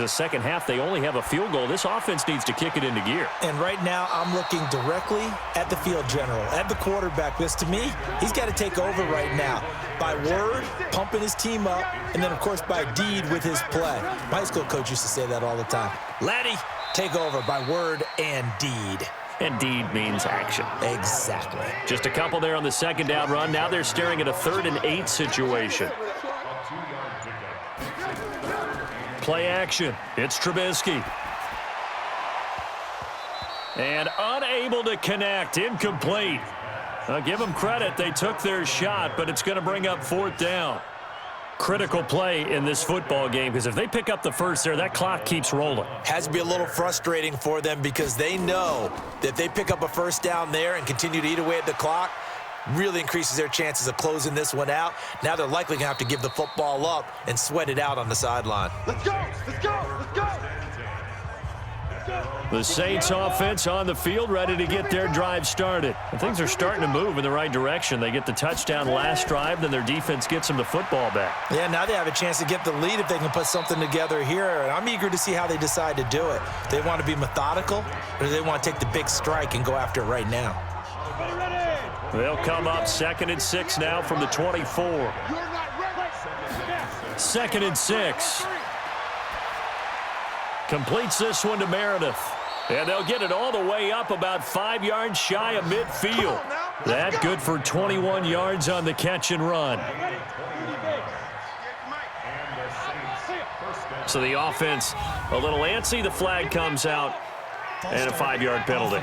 Second half, they only have a field goal. This offense needs to kick it into gear. And right now, I'm looking directly at the field general, at the quarterback. Because to me, he's got to take over right now. By word, pumping his team up, and then, of course, by deed with his play. My high school coach used to say that all the time. Laddie, take over by word and deed. And deed means action. Exactly. Just a couple there on the 2nd down run. Now they're staring at a 3rd and 8 situation. Play action. It's Trubisky. And unable to connect. Incomplete. I'll give them credit. They took their shot, but it's going to bring up 4th down. Critical play in this football game, because if they pick up the 1st there, that clock keeps rolling. Has to be a little frustrating for them because they know that if they pick up a 1st down there and continue to eat away at the clock, really increases their chances of closing this one out. Now they're likely going to have to give the football up and sweat it out on the sideline. Let's go! Let's go! Let's go! The Saints offense on the field, ready to get their drive started. And things are starting to move in the right direction. They get the touchdown last drive, then their defense gets them the football back. Yeah, now they have a chance to get the lead if they can put something together here. And I'm eager to see how they decide to do it. Do they want to be methodical, or do they want to take the big strike and go after it right now? They'll come up 2nd and 6 now from the 24. 2nd and 6. Completes this one to Meredith. And they'll get it all the way up about 5 yards shy of midfield. That good for 21 yards on the catch and run. So the offense a little antsy. The flag comes out and a 5-yard penalty.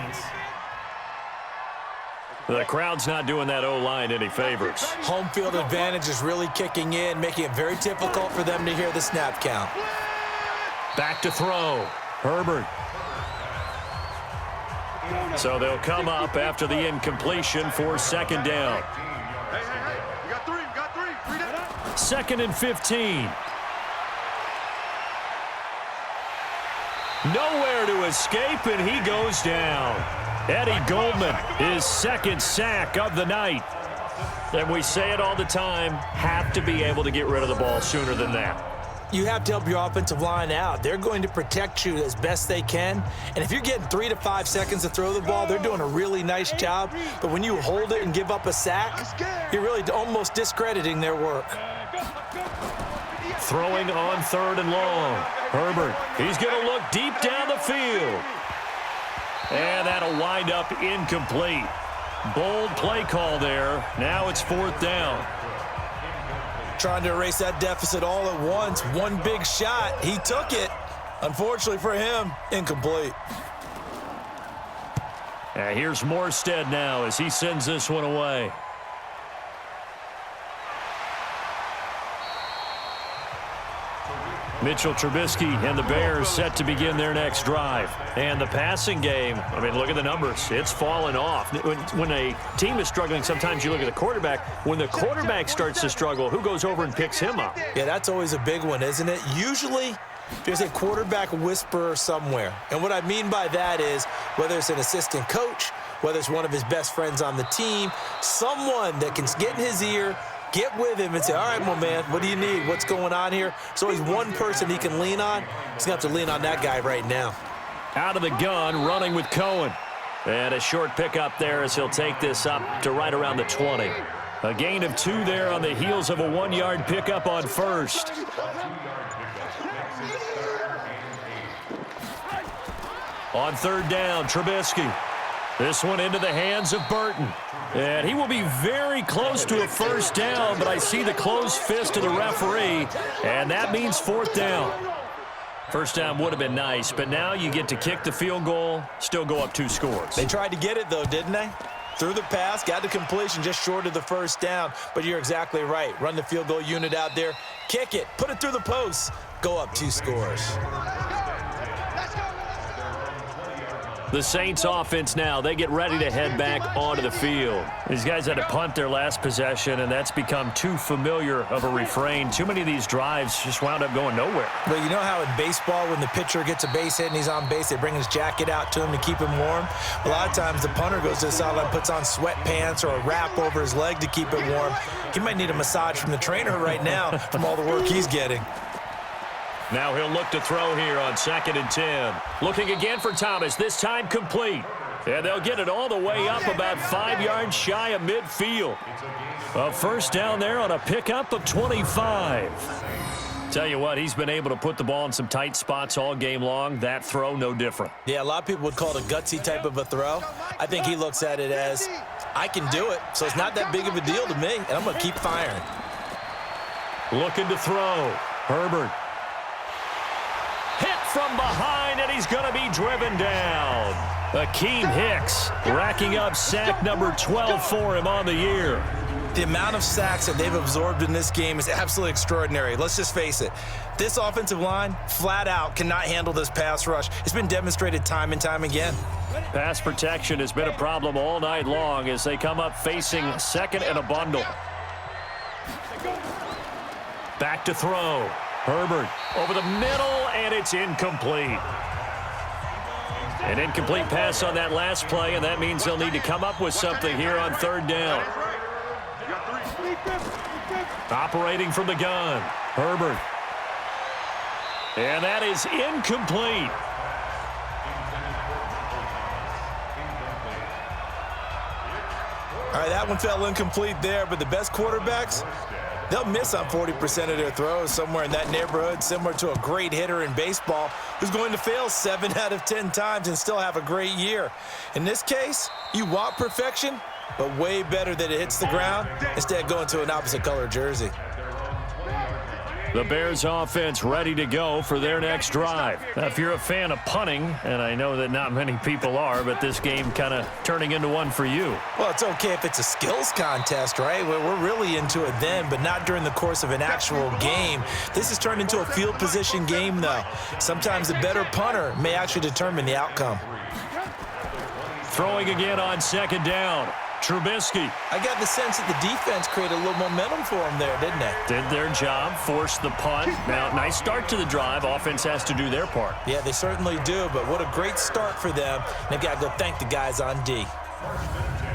The crowd's not doing that O-line any favors. Home field advantage is really kicking in, making it very difficult for them to hear the snap count. Back to throw. Herbert. So they'll come up after the incompletion for 2nd down. Hey. We got 3. We got 3. 3 down. 2nd and 15. Nowhere to escape, and he goes down. Eddie Goldman, his 2nd sack of the night. And we say it all the time, have to be able to get rid of the ball sooner than that. You have to help your offensive line out. They're going to protect you as best they can. And if you're getting 3 to 5 seconds to throw the ball, they're doing a really nice job. But when you hold it and give up a sack, you're really almost discrediting their work. Throwing on 3rd and long. Herbert, he's going to look deep down the field. And that'll wind up incomplete. Bold play call there. Now it's 4th down. Trying to erase that deficit all at once. One big shot. He took it. Unfortunately for him, incomplete. Here's Morstead now as he sends this one away. Mitchell Trubisky and the Bears set to begin their next drive. And the passing game, I mean, look at the numbers. It's fallen off. When a team is struggling, sometimes you look at the quarterback. When the quarterback starts to struggle, who goes over and picks him up? Yeah, that's always a big one, isn't it? Usually, there's a quarterback whisperer somewhere. And what I mean by that is whether it's an assistant coach, whether it's one of his best friends on the team, someone that can get in his ear, get with him and say, all right, my man, what do you need? What's going on here? So he's one person he can lean on. He's going to have to lean on that guy right now. Out of the gun, running with Cohen. And a short pickup there as he'll take this up to right around the 20. A gain of 2 there on the heels of a 1-yard pickup on 1st. On 3rd down, Trubisky. This one into the hands of Burton. And he will be very close to a 1st down, but I see the closed fist of the referee, and that means 4th down. 1st down would have been nice, but now you get to kick the field goal, still go up 2 scores. They tried to get it, though, didn't they? Threw the pass, got the completion just short of the 1st down, but you're exactly right. Run the field goal unit out there, kick it, put it through the post, go up 2 scores. The Saints offense now, they get ready to head back onto the field. These guys had to punt their last possession, and that's become too familiar of a refrain. Too many of these drives just wound up going nowhere. Well, you know how in baseball when the pitcher gets a base hit and he's on base, they bring his jacket out to him to keep him warm? A lot of times the punter goes to the sideline, puts on sweatpants or a wrap over his leg to keep it warm. He might need a massage from the trainer right now from all the work he's getting. Now he'll look to throw here on 2nd and 10. Looking again for Thomas, this time complete. And they'll get it all the way up about 5 yards shy of midfield. A 1st down there on a pickup of 25. Tell you what, he's been able to put the ball in some tight spots all game long. That throw, no different. Yeah, a lot of people would call it a gutsy type of a throw. I think he looks at it as, I can do it, so it's not that big of a deal to me, and I'm going to keep firing. Looking to throw. Herbert. Hit from behind, and he's going to be driven down. Akeem Hicks racking up sack number 12 for him on the year. The amount of sacks that they've absorbed in this game is absolutely extraordinary. Let's just face it. This offensive line, flat out, cannot handle this pass rush. It's been demonstrated time and time again. Pass protection has been a problem all night long as they come up facing 2nd and a bundle. Back to throw. Herbert over the middle, and it's incomplete. An incomplete pass on that last play, and that means they'll need to come up with something here on 3rd down. Operating from the gun, Herbert. And that is incomplete. All right, that one fell incomplete there, but the best quarterbacks, they'll miss on 40% of their throws, somewhere in that neighborhood, similar to a great hitter in baseball who's going to fail 7 out of 10 times and still have a great year. In this case, you want perfection, but way better that it hits the ground instead of going to an opposite color jersey. The Bears offense ready to go for their next drive. Now, if you're a fan of punting, and I know that not many people are, but this game kind of turning into one for you. Well, it's okay if it's a skills contest, right? We're really into it then, but not during the course of an actual game. This has turned into a field position game, though. Sometimes the better punter may actually determine the outcome. Throwing again on 2nd down. Trubisky. I got the sense that the defense created a little momentum for them there, didn't they? Did their job, forced the punt. Now, nice start to the drive. Offense has to do their part. Yeah, they certainly do, but what a great start for them. They've got to go thank the guys on D.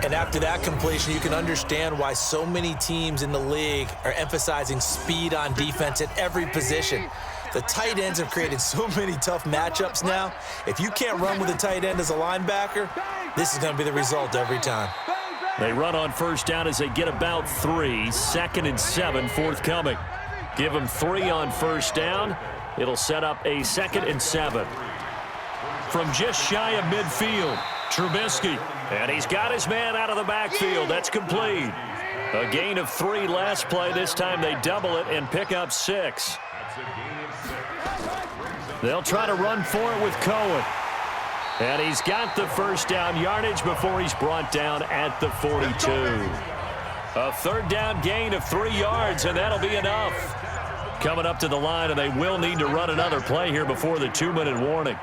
And after that completion, you can understand why so many teams in the league are emphasizing speed on defense at every position. The tight ends have created so many tough matchups now. If you can't run with a tight end as a linebacker, this is going to be the result every time. They run on first down as they get about 3. 2nd and 7 forthcoming. Give them 3 on first down. It'll set up a 2nd and 7. From just shy of midfield, Trubisky. And he's got his man out of the backfield. That's complete. A gain of 3 last play. This time they double it and pick up 6. They'll try to run for it with Cohen. And he's got the first down yardage before he's brought down at the 42. A 3rd down gain of 3 yards, and that'll be enough. Coming up to the line, and they will need to run another play here before the 2-minute warning.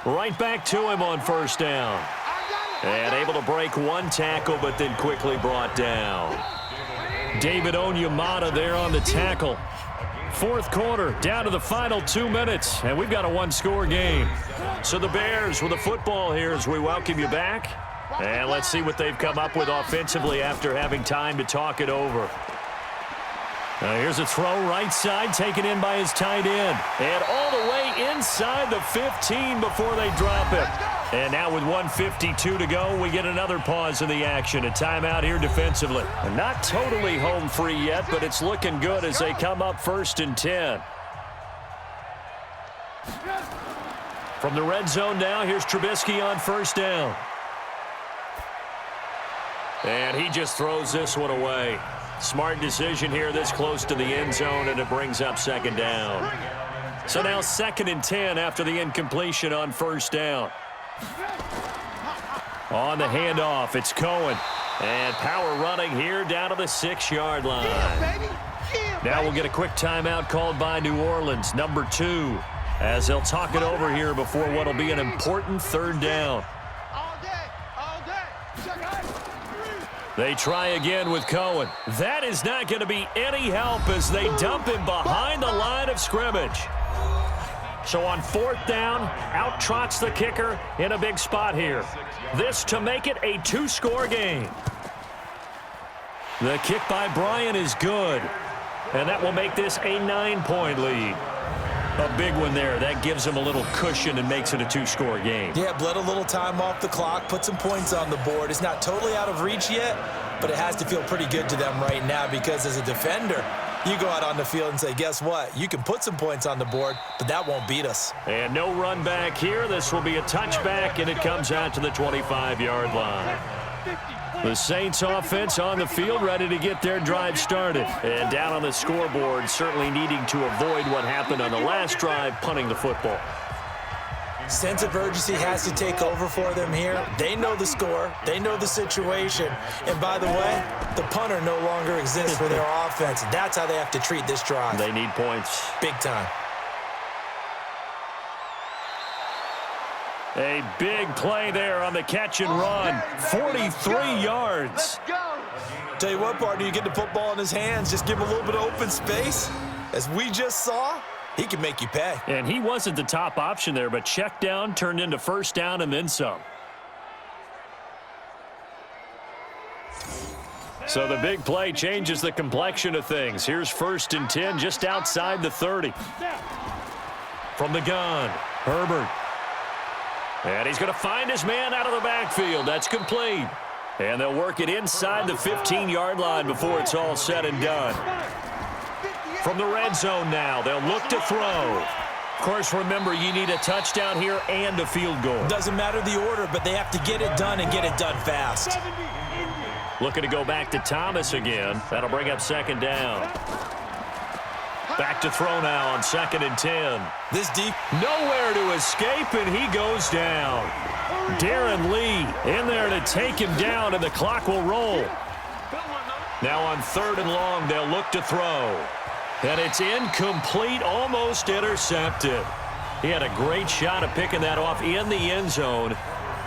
Right back to him on first down. And able to break 1 tackle, but then quickly brought down. David Onyemata there on the tackle. 4th quarter, down to the final 2 minutes, and we've got a 1-score game. So the Bears with the football here as we welcome you back. And let's see what they've come up with offensively after having time to talk it over. Here's a throw right side, taken in by his tight end. And all the way inside the 15 before they drop it. And now with 1:52 to go, we get another pause in the action. A timeout here defensively. Not totally home free yet, but it's looking good as they come up 1st and 10. From the red zone now, here's Trubisky on first down. And he just throws this one away. Smart decision here this close to the end zone, and it brings up 2nd down. So now 2nd and 10 after the incompletion on first down. On the handoff, it's Cohen. And power running here down to the 6-yard line. Now we'll get a quick timeout called by New Orleans, number 2, as they'll talk it over here before what will be an important 3rd down. They try again with Cohen. That is not going to be any help as they dump him behind the line of scrimmage. So on 4th down, out trots the kicker in a big spot here. This to make it a 2-score game. The kick by Bryant is good, and that will make this a 9-point lead. A big one there. That gives them a little cushion and makes it a 2-score game. Yeah, bled a little time off the clock, put some points on the board. It's not totally out of reach yet, but it has to feel pretty good to them right now because as a defender, you go out on the field and say, guess what? You can put some points on the board, but that won't beat us. And no run back here. This will be a touchback, and it comes out to the 25-yard line. The Saints offense on the field, ready to get their drive started. And down on the scoreboard, certainly needing to avoid what happened on the last drive, punting the football. Sense of urgency has to take over for them here. They know the score. They know the situation. And by the way, the punter no longer exists for their offense. That's how they have to treat this drive. They need points. Big time. A big play there on the catch and run. 43 yards. Let's go. Tell you what, partner, you get the football in his hands, just give him a little bit of open space. As we just saw, he can make you pay. And he wasn't the top option there, but check down turned into first down and then some. So the big play changes the complexion of things. Here's 1st and 10 just outside the 30. From the gun, Herbert. And he's going to find his man out of the backfield. That's complete. And they'll work it inside the 15-yard line before it's all said and done. From the red zone now, they'll look to throw. Of course, remember, you need a touchdown here and a field goal. Doesn't matter the order, but they have to get it done and get it done fast. Looking to go back to Thomas again. That'll bring up 2nd down. Back to throw now on 2nd and 10. This deep. Nowhere to escape, and he goes down. Darren Lee in there to take him down, and the clock will roll. Now on 3rd and long, they'll look to throw. And it's incomplete, almost intercepted. He had a great shot at picking that off in the end zone.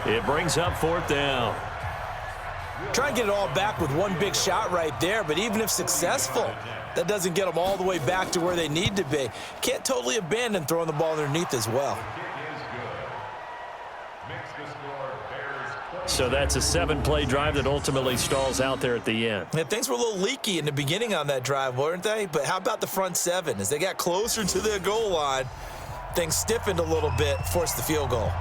It brings up 4th down. Try and get it all back with one big shot right there, but even if successful, that doesn't get them all the way back to where they need to be. Can't totally abandon throwing the ball underneath as well. So that's a 7-play drive that ultimately stalls out there at the end. Yeah, things were a little leaky in the beginning on that drive, weren't they? But how about the front 7? As they got closer to the goal line, things stiffened a little bit, forced the field goal.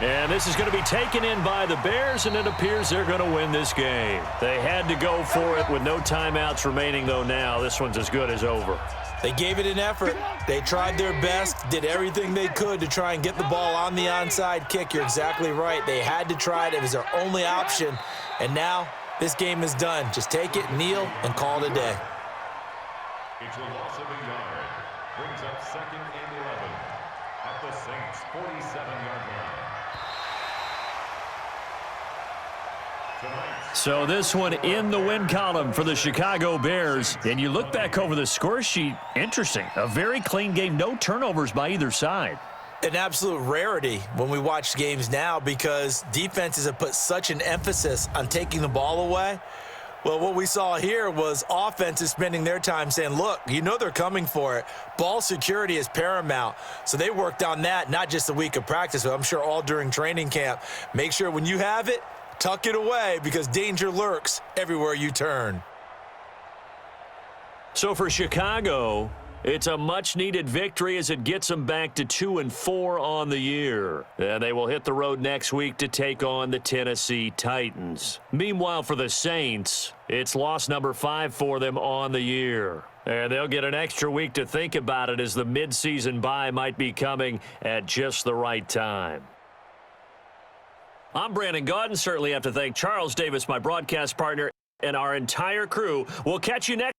And this is going to be taken in by the Bears, and it appears they're going to win this game. They had to go for it with no timeouts remaining, though now. This one's as good as over. They gave it an effort. They tried their best, did everything they could to try and get the ball on the onside kick. You're exactly right. They had to try it. It was their only option. And now this game is done. Just take it, kneel, and call it a day. It's a loss of a yard. Brings up 2nd and 11 at the Saints' 47-yard line. So this one in the win column for the Chicago Bears. And you look back over the score sheet, interesting. A very clean game, no turnovers by either side. An absolute rarity when we watch games now because defenses have put such an emphasis on taking the ball away. Well, what we saw here was offenses spending their time saying, look, you know they're coming for it. Ball security is paramount. So they worked on that, not just a week of practice, but I'm sure all during training camp. Make sure when you have it, tuck it away because danger lurks everywhere you turn. So for Chicago, it's a much-needed victory as it gets them back to 2-4 on the year. And they will hit the road next week to take on the Tennessee Titans. Meanwhile, for the Saints, it's loss number 5 for them on the year. And they'll get an extra week to think about it as the midseason bye might be coming at just the right time. I'm Brandon Gaudin. Certainly have to thank Charles Davis, my broadcast partner, and our entire crew. We'll catch you next.